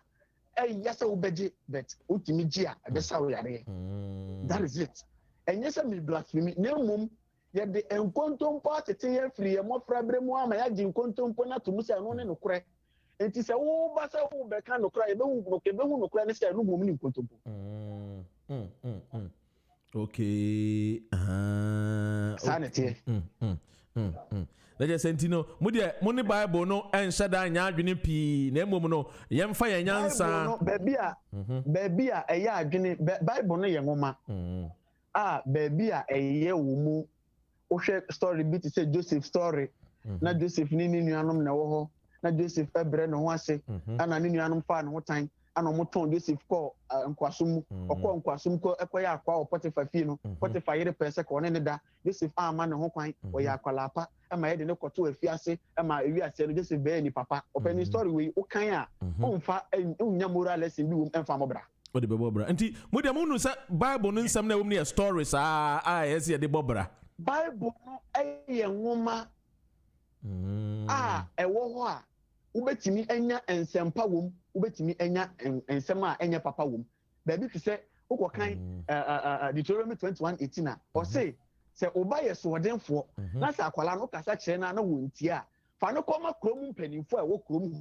say obeje but utimi gia abesa wo yare that is it and yes me blasphemy na mum ye de enkontompo atete ye free mo frabre mu ama ya gi enkontompo na to musa no ne no kura enti se wo ba se wo be kan no kura e be hu no kura ne se no mum ni enkontompo okay sanity Leje sentino muni Bible no enshada nya adwene pi na emom no yemfa ya nyansa baby a eya adwene Bible no ye nwoma baby a eye wo mu o hwe story bit say Joseph story na Joseph ni nuanom na wo ho na Joseph ebre no ho ase ana ni nuanom fa no ho tan ana mo ton Joseph ko nkwasum okọ nkwasum ko ekoya akwa o Potiphar fie no Potiphar yere pese ko ne da Joseph ama ne ho kwan o ya akwalapa ama ye de ne koto afie ase ama ewi ase no Joseph be ni papa open story we o kan a onfa unya moral lesson bi wo emfa mo bra o de be bobra nti mo de mo nu se Bible no nsam na wo ne stories yes ye de bobra Bible no eye nwoma ewo ho a ubetimi enya ensempa wom ubetimi enya ensema enya papa wom baby to say ukokan Deuteronomy 21:18 or say oba yeso wodenfo na sa akwala no kasa kire na wonti a fa no koma krom mpanimfo a wo krom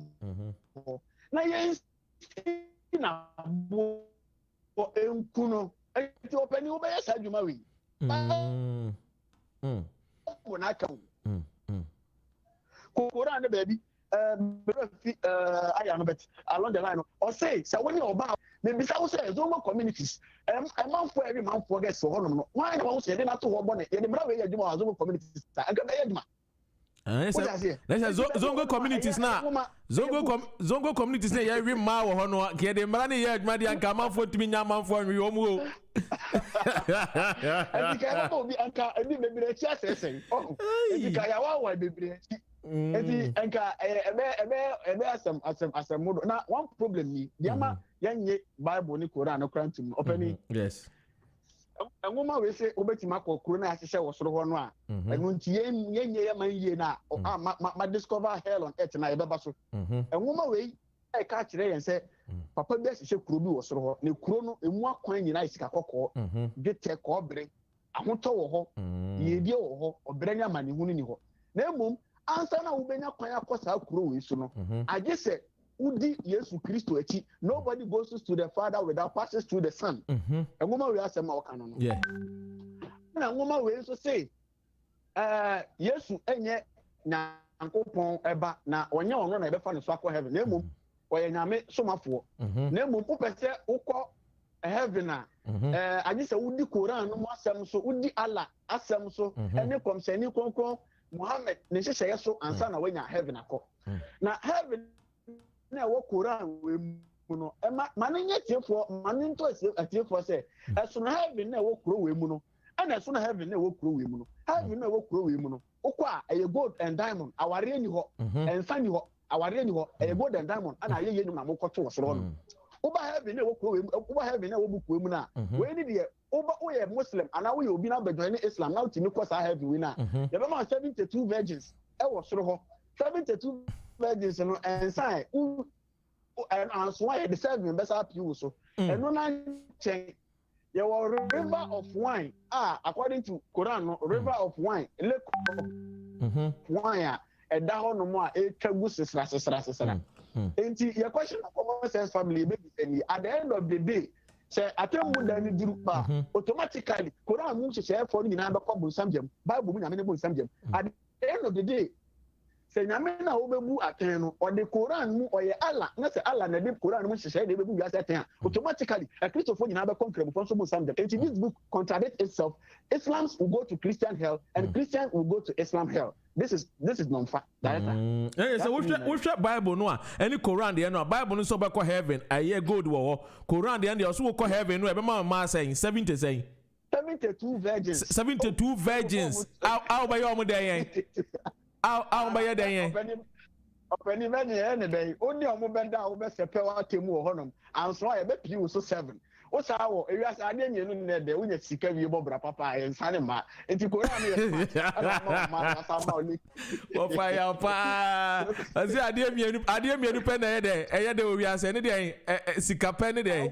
na yen na bo enkuno enti opani wo be yesa dwuma wi wona kan kokora na baby I am bet along the line or say when you about maybe say Zongo communities a man for every man forget so no why no say they not to work bonnet the bra we Zongo communities Zongo communities na Zongo communities na ya wi ma wo ho no ke de mra na ya adwuma de anka man for timi nya man for wi o mu o e ka no bi anka e bi bebre chi asesen oh e ka ya wa bebre eti enka ebe asem modo na one problem ni diama yanye Bible ni Quran no krantum openi yes enwoma we say obetima kokoro na asese wo soro ho no a enu nti yenye ya man yie na ma discover hell on earth na ebeba so enwoma we e ka kire yen say papa bi asese kuro bi wo soro ho na kuro no emu akwan nyina isika kokko gete ko obere ahoto wo ho yedie wo ho obere nya mane hu ni ho na emom ansa na ubenya kwan akosa kuro we so no age se udi Yesu Christo echi. Nobody goes to the Father without passes through the Son. And woman we ask ma waka no. Yeah. Na woman we so say Yesu enye Nyankopon eba na onye ono na ebefa ne so akọ heaven. Na emom oye nyame somafo. Na emom upese ukọ heaven a anye se udi Quran no asem so udi Allah asem so ene komseni konkron Muhammad ne hyehyɛ so ansa na wanya heaven akọ. Na heaven na wo Quran we mu no ema mane nye tiefo mane nto tiefo se eso na heaven na wo kuro we mu no ana eso na heaven na wo kuro we mu no heaven na wo kuro we mu no okọ a eye gold and diamond aware ni ho enfa ni ho aware ni ho eye gold and diamond ana ye ye ni na mo kɔto wosoro no uba heaven na wo kuro we mu uba heaven na wo buku we mu na we ni de uba oye Muslim ana wo ye obi na bejoin Islam na utimi kɔ sa heaven we na ye be ma 72 virgins e wo soro ho 72 virgins no ensan and so why the seven best up you so and no na chen there was river of wine according to Quran no river of wine lake of wine e da ho no mo a e twagu sesra enti your question of common sense family be at the end of the day say atemu da ni duru ba automatically Quran mu hye for ni na be ko bunsam jam Bible mu nyame ne bunsam jam at the end of the day say nyame na wo bebu aten no or the Quran mu oye Allah na say Allah na the Quran mu hye de bebu wiase aten automatically a Christopher nyina be konkrem for so bunsam jam enti this book contradicts itself. Islam's will go to Christian hell and Christian will go to Islam hell. This is non-fact. So we share Bible no any Quran the no Bible no so be call heaven aye gold wo Quran the and also call heaven no e be ma saying 70 saying 72 virgins. 72 virgins. How by your day? How by your day? Openi many any day. Only a moment that we best pay our team or honor. And so I bet you so 7. What's our areas? I didn't you know that we need to carry your Bobra Papa and Sanema. And to go around OFA YAW pa. I say I didn't mean to pen a day. I had we are saying day. Sika pen a day.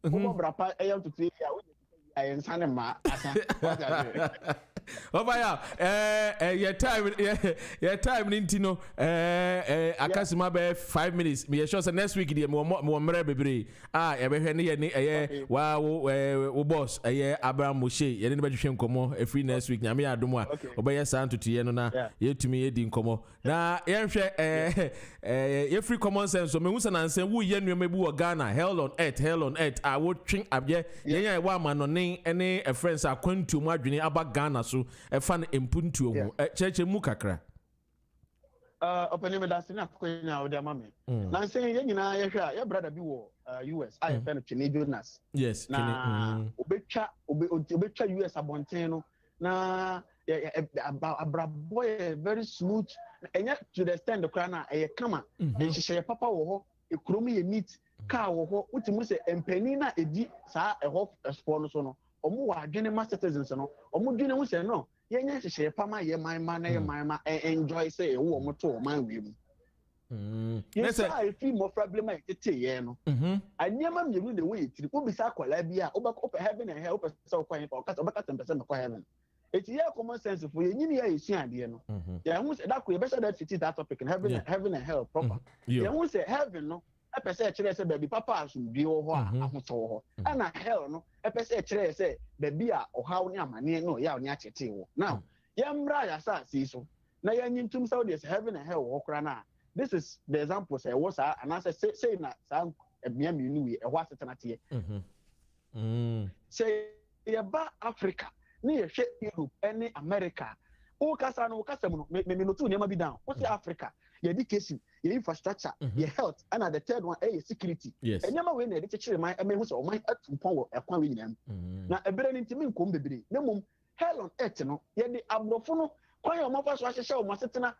Bobra Papa, I have to take and Sanema. OFA YAW, your time Nintino, Akasima be 5 minutes. Me sure say next week the more bebre. Ebe hwe wow boss Abraham Moshe ye ne be hwe nkomo every next week nyame adomwa obeye Asante to ye no na ye tumi ye di nkomo na ye hwe ye free common sense so me husa na nsem wo ye nnuama bi wo Ghana hell on earth I would twin abye ye wa ma no ne ene a friends akwantu mu adwene aba Ghana so e fa no empuntuo mu cheche mu kakra open me that's enough kwenya ode mama na say ye nyina ye hwe your brother bi wo US I fan of Canadians yes na obetwa US abonten no na abraboy very smooth enya to the stand the crana e kama nhihye papa wo ho ekrom ye meet car wo ho utimu se empani na edi saa e ho sport no so no omo wa adwene ma citizens no omo dwene hu se no yenya nhihye pama ye man na ye man enjoy say wo omo to man wi mu yes I feel more problem I tete no anyama mienu the way tiri obisa kwala bia obe heaven and hell obe so kwan pa obeka 10% ko heaven it's here common sense for you nyini ya esu ade no ya hu say that ko be say that fit that topic in heaven and hell proper ya hu say heaven no epese e kire say baby papa asumbi wo ho a ahoto wo ho ana hell no epese e kire say baby a ohaw ni amane no ya oni achete wo now yemra ya sa si so na ya nyintum say this heaven and hell wo kra na. This is the example say was and I say na sam emia mienu we e ho asetena te say ye ba Africa ni ye hwe Europe any America o kasa no kasa mu me no tu nyama bi down o say Africa ye education ye infrastructure ye health and the third one security enyama we na ye chechire man e me hu say o man atumpon wo ekwan we nyinam na ebere ni ntimi nkom bebre na mum hell on earth no ye de abrofo no kwan ye o mafa so ahyehye o masetena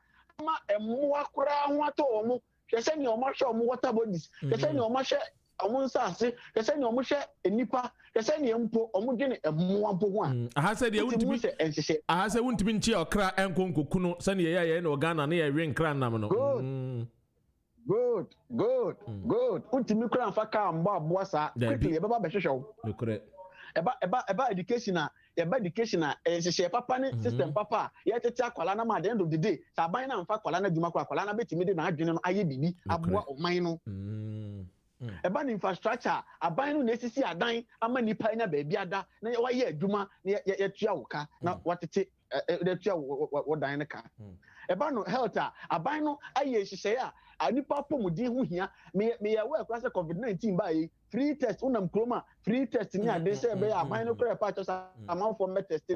ma emwa kura ho ato omo hwese ni omo hwe omo water bodies hwese ni omo hwe omo nsase hwese ni omo hwe enipa hwese ni empo omo dwene emwa bo ho a aha se de wuntimi aha se wuntimi nchi okra enkonkokunu se ne ye na Ghana na ye we nkra nam no good wuntimi kra mfa ka mbo aboa sa quickly e baba behwehwe wo correct eba education a your education share papa ne system papa ya tete akwala na ma at the end of the day sa ban na mfa kwala na dwuma kwala na betimi de na adwene no aye bibi aboa oman no eba ne infrastructure aban no na esisi adan ama nipa nya ba bia da na wa ye adwuma na ya tua woka na watete de tua wo dan ne ka eba no health aban no aye hihye a nipa pomudi ho hia me ya we kwase covid-19 ba yi free test unam kroma free test ni ade se be aban no kra pa cho sa amount for me test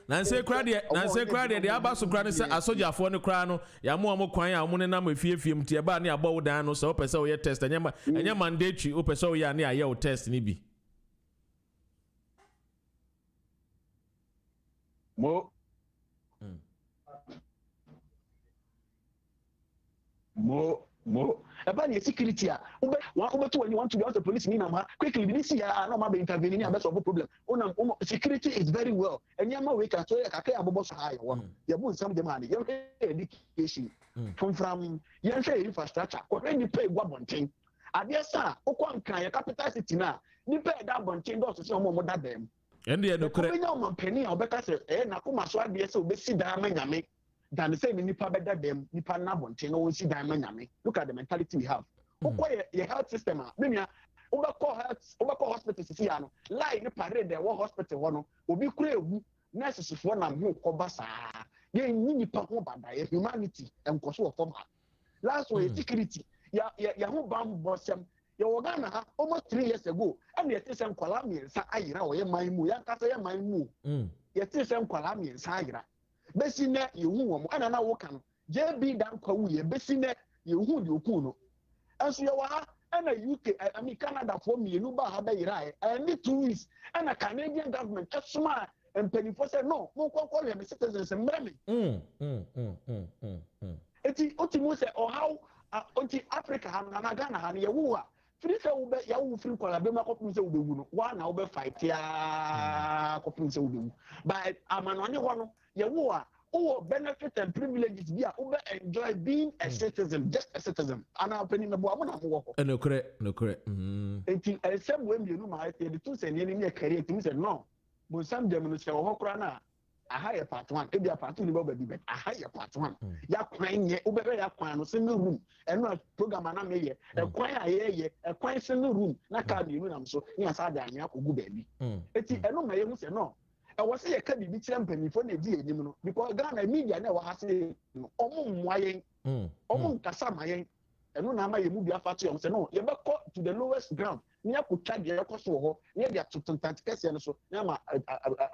na se kra de aba so kra ne se asojafo ne kra no ya mo kwan ya mo ne na mafiefie mtie ba ne abo wo dan no se opese wo ye test enya mandatory opese wo ya ne aye wo test ni bi mo about the security ube to when you want to be out the police ni na quickly this year no ma be intervene ni abeso problem security is very well and yama we can so ka abobo so high one you put some demand you education from you say infrastructure ko any pay gwa bonten adesa okwankan ya capital city na ni pay that bonten do so say omo da dem ende no kre obenye omo penny obeka say na ko maso adesa obesi da manyame than the same nipa better them nipa na bonten no see diamond nyame. Look at the mentality we have. Your health system meaning overcall hospital see ano lie ni parade there one hospital one obi kura ewu nurses for na ho koba saa ye nipa ho bada humanity enkoso of form last way security ya ho bam bossem ya wogana ha almost 3 years ago and ye tell kwala miensa ayira o ye manmu ya kasa ye manmu ye tell kwala miensa ayira besine yehu wo ana na wo kan JB dan kwawu ye besine yehu de oku no enso ye wa ana UK I mean Canada for me no ba ha ba yira I need 2 weeks ana Canadian government esuma empenifo say no mo kokko le citizens mreme eti otimu say o how onti Africa ha na Ghana ha ye wo a free say wo be ya wo free kwala be makopum say wo be wu no wa na wo be fight ya kopum say wo be wu but amanone ho no ye wo a o benefit and privileges be over enjoy being a citizen, just a citizen. And I'm penny na bo amona mo wo. No correct. Enti same way me no ma the two say any career to say no. But some dem no say wo kra na a higher part 1 e be a part 2 ni ba bi bet a higher part 1 ya kwan ye obebe ya kwan no single room and no program na me ye e kwan ye e kwan single room na ka bi mu nam so ni asa da anya kogu ba bi eti eno ma ye hu say no I was say a cabi be champion for the day, because Ghana media never has a omun kasa mayen, and no nama you move your factory and say no, you ever cut to the lowest ground, near could tag your coso, near the Tantankas and so, Yama,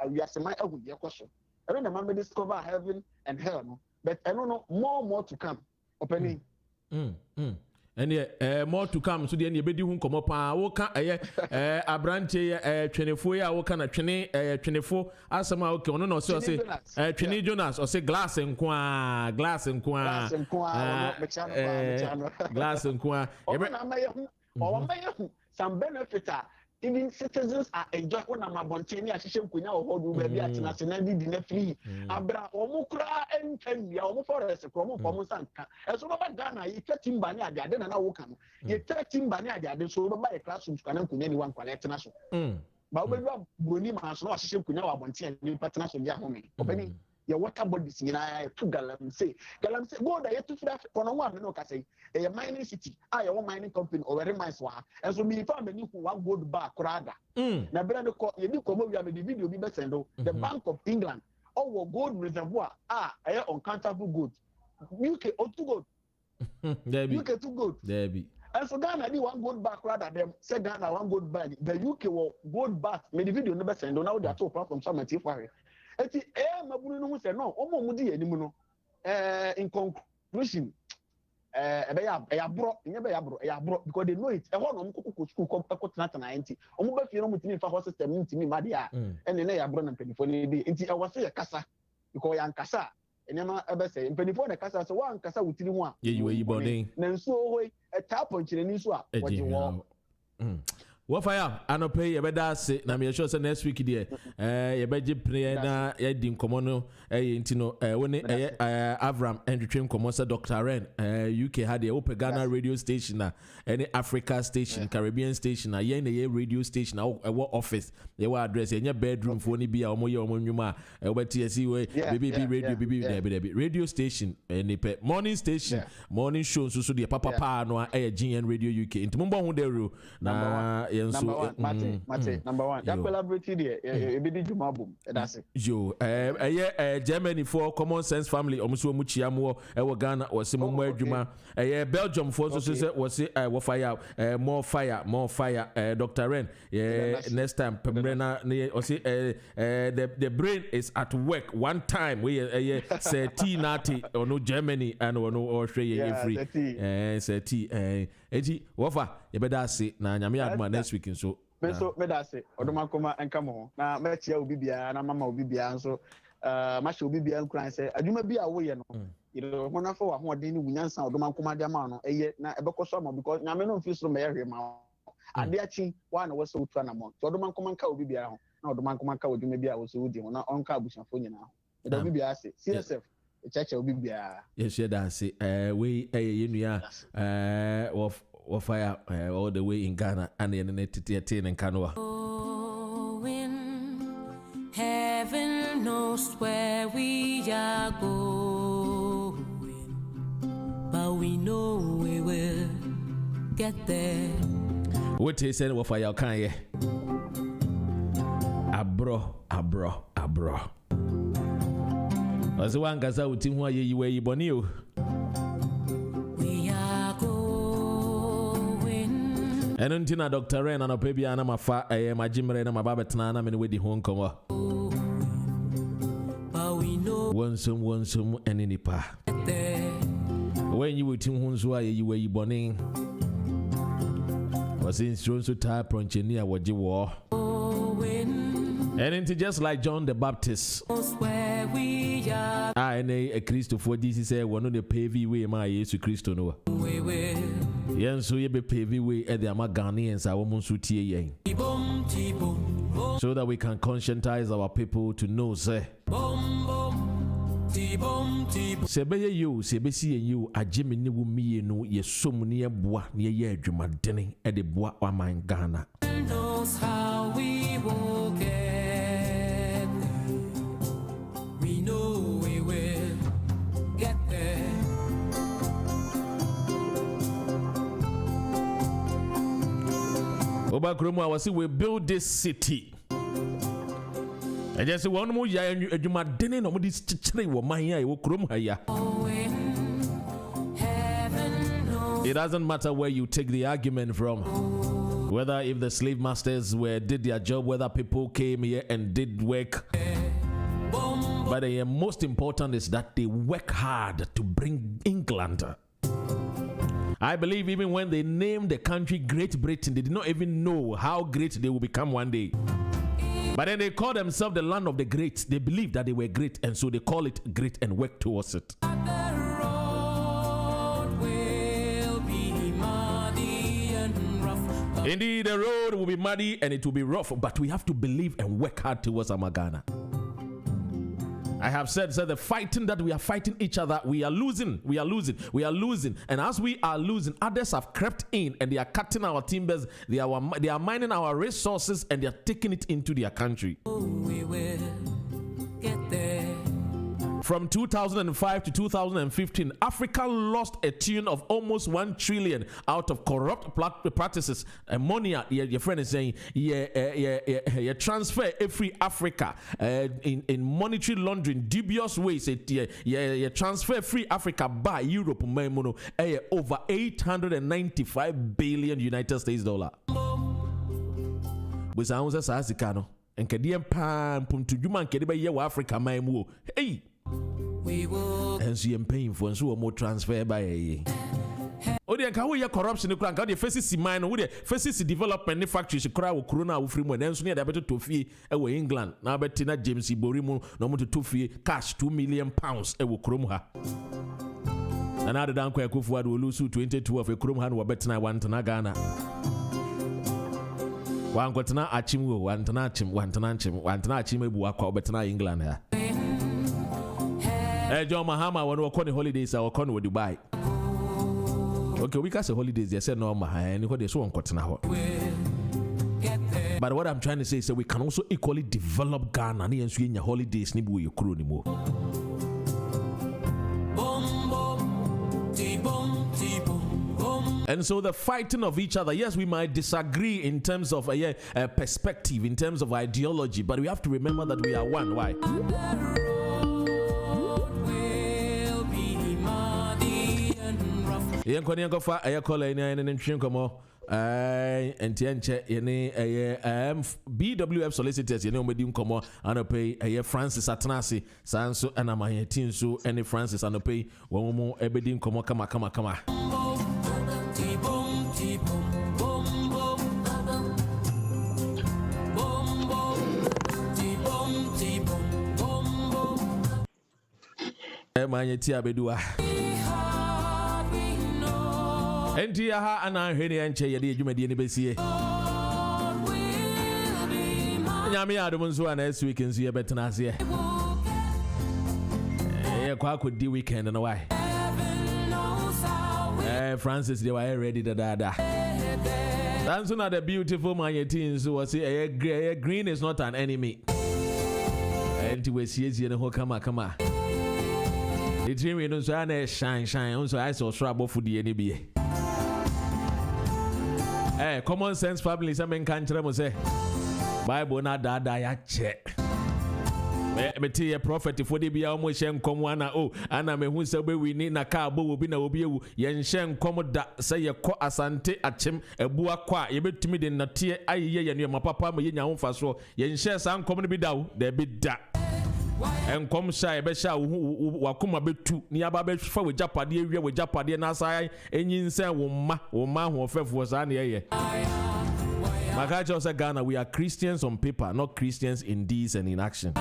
we are semi out with your question. I don't remember discover heaven and hell, but I don't know more to come. Opening. And more to come so the any bedi hu komo pa wo ka abrante twenefo ya wo ka na twenefo asema okay ono no say twene Jonas o say glass nkwa some benefit even citizens are enjoying when I'm abonteni ahihye nkonya ohodu ba bi atenasena di na free abra omukra enten ya omforest kromo pomo sanka eso baba Ghana yi tetimba ne ade na wo ka no ye tetimba ne ade so baba e classroom kana nkonya ni wan kwala etena so ba obedu broni ma so ahihye nkonya wa abonteni ni patena so ya home obeni your water bodies nyina to galamsey go da yetu fira Konongo am no ka say a mining city your mining company or very mines wa and so me fa many who one gold bar krada na brand ko ye bi komo wi am the video bi be sendo the Bank of England gold reservoir uncountable gold UK two gold UK two gold there be and so Ghana di one gold bar krada them say Ghana one gold bar the UK gold bar me the video no be sendo now they are talk from some for eti mabunu no say no omo mu di anim no in conclusion be ya bro because they know it e ho no mkoko school ko tena enti omo ba fie no mutimi fa ho system ntimi ma dia ene na ya bro na mpelifo ni bi enti e wose ya kasa because ya nkasa ene ma ebe say mpelifo na kasa so wa nkasa wutiri ho a ye yi bonin na nso ho e tap ponchire ni so a woje wo Wafaya anope yebeda se na me sure say next week there yebeje play na yedi nkomo no ntino woni Avram Endretwem nkomo say Dr. Ren UK had the Open Ghana radio station na any Africa station Caribbean station na yen na radio station na office ye address enya bedroom for ni bia omo ye omo nwuma obeti asi we baby radio station any morning station morning show so the papa no GN radio UK ntimo mbo ho there na number one, Mate, number one. That collaborated there, ebedi juma boom. That's it. Yo, Germany for Common Sense Family, omusu muchiamo, Ghana, or Simon Juma, Belgium for so was it, more fire, Dr. Ren, next time, Pembrena, or say, the brain is at work one time, we say tea nati, or no Germany, and or no Australia free, say tea, Wafa, you better say, na nyame adma next week so. So better say, Odoma koma enkamo. Na metia obi bia na mama obi bia so masha obi bia nkran say adwuma bia wo ye no. You know, mona for ho den ni wunyansa Odoma koma dia ma no eye na ebekoso ma because nyame no mfi so me yehwe ma. Ade achi wa na wo so utu na mo. Odoma koma nka obi bia ho. Na Odoma koma nka odwuma bia wo so wudi ho na onka abusafo nyina ho. Da obi bia say CSF echacha obi bia. Yes, that say we yenua of fire all the way in Ghana and the net in Kanoa. Oh, in heaven knows where we are going, but we know we will get there. What he said of fire can ye? Abro. As one gaza with him where you were bonio. And until Dr. Ren and a baby and my fa my Jimmy and my Babatana and with the home comer. One some and any pa. When you with him who's why you were born was in strong to type Pronchenia what you were. And into just like John the Baptist. I know a Christo for this is one of the pavy way my Jesus Christo no. Yen so ye be pavy way at the Ghanaians our monsutie yen. So that we can conscientize our people to know say. Sebeye you, sebesi you, a Jimmy ni wumi no ye som ni boa ni ye adwuma dene e de boa wa man Ghana. Knows how we will get. We know we will get there. Oba Kromo, I was we build this city. I just one more year and you might didn't know this chichri wo man ya wo Kromo haya. It doesn't matter where you take the argument from. Whether if the slave masters did their job, whether people came here and did work. But the most important is that they work hard to bring England. I believe even when they named the country Great Britain, they did not even know how great they will become one day. But then they call themselves the land of the great. They believe that they were great, and so they call it great and work towards it. Indeed, the road will be muddy and it will be rough, but we have to believe and work hard towards Ghana. I have said the fighting that we are fighting each other, we are losing. And as we are losing, others have crept in and they are cutting our timbers, they are mining our resources and they are taking it into their country. We will get there. From 2005 to 2015, Africa lost a tune of almost 1 trillion out of corrupt practices. Money, your friend is saying, you transfer every Africa in monetary laundering, dubious ways. You transfer free Africa by Europe, over 895 billion United States dollar. We sound as Asikano and Kadian Pan Puntujuma Kediba Yawa Africa, my moo. Hey. We will and see him paying for so more transfer by a Odi and Kawi corruption, the crank, the faces mine, with the faces development factories, cry with Corona with free money, and soon they're better to fee away England. Now, Bettina James Borimu, no more to fee cash £2 million ewo Kromha. Another down quick will lose 22 of a Kromhan or Bettina one to Nagana. Wan kotena achim wo, wan tena achim ebu akwa obetena England ya. John Mahama when we call the holidays I call with Dubai. Okay, we can say holidays they say no and they so on kotena ho. But what I'm trying to say is that we can also equally develop Ghana and so in your holidays ni bu yekuru ni mo. And so the fighting of each other, yes, we might disagree in terms of perspective, in terms of ideology, but we have to remember that we are one. Why? BWF solicitors, and Francis Atanasi, Sanso and Amayetin, so any Francis and pay one more ebedin kama. Emanyetia bedua. Entia ha ana hwene enche yede adwumadi ne besie. Nyame adom nso ana this week nso ye betena ase. Kwa akodi weekend na why? Francis they were ready da. That's not the beautiful Manyetin so was green is not an enemy. And we see the whole kama. The dream you know so I shine so I saw trouble for the NBA. Common sense family some can say Bible na da ya check. Me tell prophet for the be almost shen come one ana me hu se be we ni na ka bo obi na obi ewu yen shen come da say ye ko asante Akim ebu akwa ye betumi de nate ayeye ye no papa ma ye nya ho fa so yen shen san come no bi da wo da bi da enkom sha ye be sha wo wakoma betu ni aba be fa we japade awie we japade na sai enyin sen wo ma ho ofefo sa na ye Makacha say Ghana, we are Christians on paper, not Christians in deeds and in action.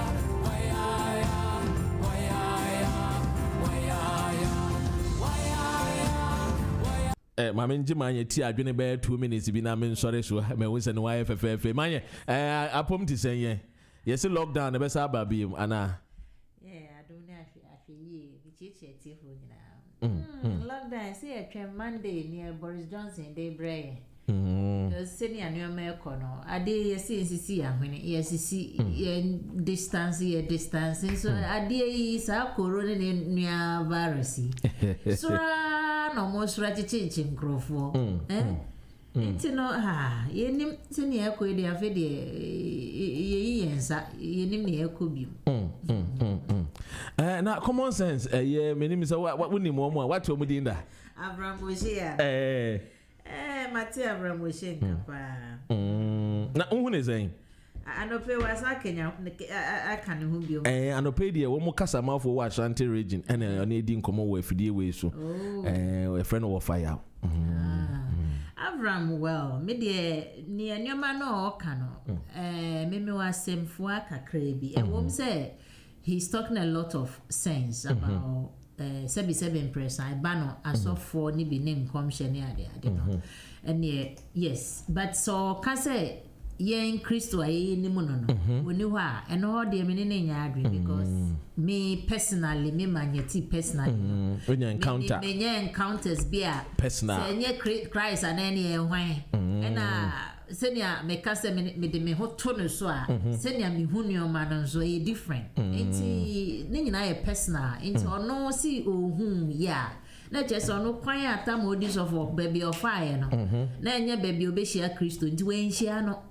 Mamenji manye ti adwene be 2 minutes bi na men sorry so me won se no YFFF manye apom ti senye yes lockdown be sa ba bi ana I don't know afi bi cheche ti fo nyina lockdown say atwa Monday near Boris Johnson dey bray senior new America no ade yesi ahwene yesi distance so ade yi sa corona ne nua virus so no mo sura chichi nkrofo nti no yenim senior ko de afi de yeyi yensa yenim ne ekobi na common sense menim say what we mo what we din da Abraham Oshia Mati Abraham Oshen pa na unhune zen anope wasa Kenya aka ne hu bio anope de wo mo kasa mafo wa Asante region ene na edi nkomo wo afidie we so we friend OFA YAW Abraham well me de ni anyoma no oka no me wa semfo akakra bi wom say he's talking a lot of sense about 77 press I bano aso for ni bi name commission ade no and yes but so can say yen Christo aye ni mu no oni ho a eno ho de me ne nya adwe because me personally me manyeti personally when you encounter me encounters be a personal say nye Christ and any hwan ena senia me ka se me de me ho to no so a senia me hu ni o ma no so e different enti ne nyina ye personal enti ono si ohun ya na cheso no kwan atam odi so for baby of fire no na enye baby obehia Kristo nti we nhia no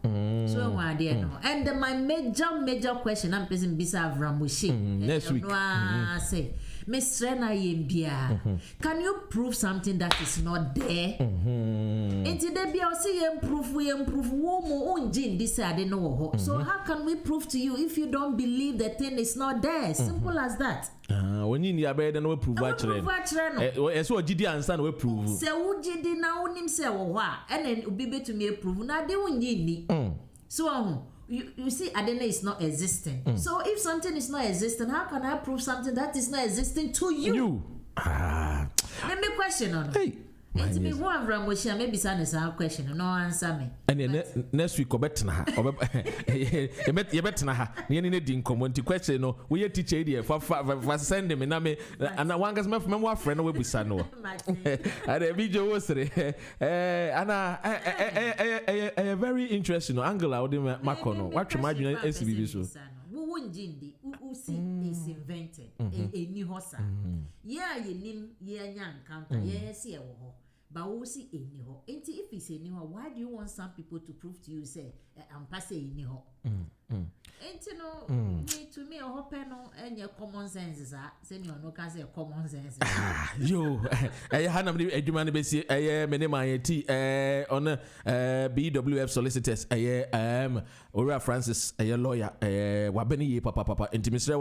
so wa de no and my major question am person bisa Abraham Oshe next week no say Mr. Nayembia, can you prove something that is not there? Enti de bia o say we improve wo mo onjin this I don't know. So how can we prove to you if you don't believe the thing is not there? Simple as that. When you need be no prove actually. So gidi answer no prove. Say wo gidi na onim say wo ho a ene obi betumi prove na de wonyi ni. So you see Adena is not existing. So if something is not existing, how can I prove something that is not existing to you? Let me question on. Hey. It's me one from which I maybe son is our question, no answer me. And next week, Obetna, you bet na, you need to come to question. No, we are teacher idea for send them and I want us my friend will be son. And a video was Anna, a very interesting angle out in Macono. What you imagine SBB so. Jindi, is invented a new horse. Yeah, you name young counter, yes, yeah, but we see a new. And if it's a new, why do you want some people to prove to you, say, I'm passing a new? And you know, to me, a whole panel and your common sense is that, send you no can say common sense. Yo, I had a demand base, I my tea on BWF solicitors, Ora Francis, a lawyer, Wabeni papa, intimacy,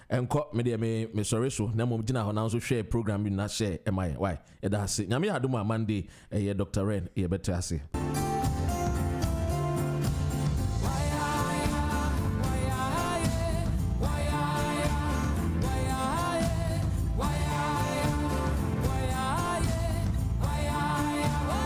and caught me, Miss Soreso, Namodina, and also share program in that share. Am I? Why? That's it. Yami, I do my Monday, Dr. Ren, a better say.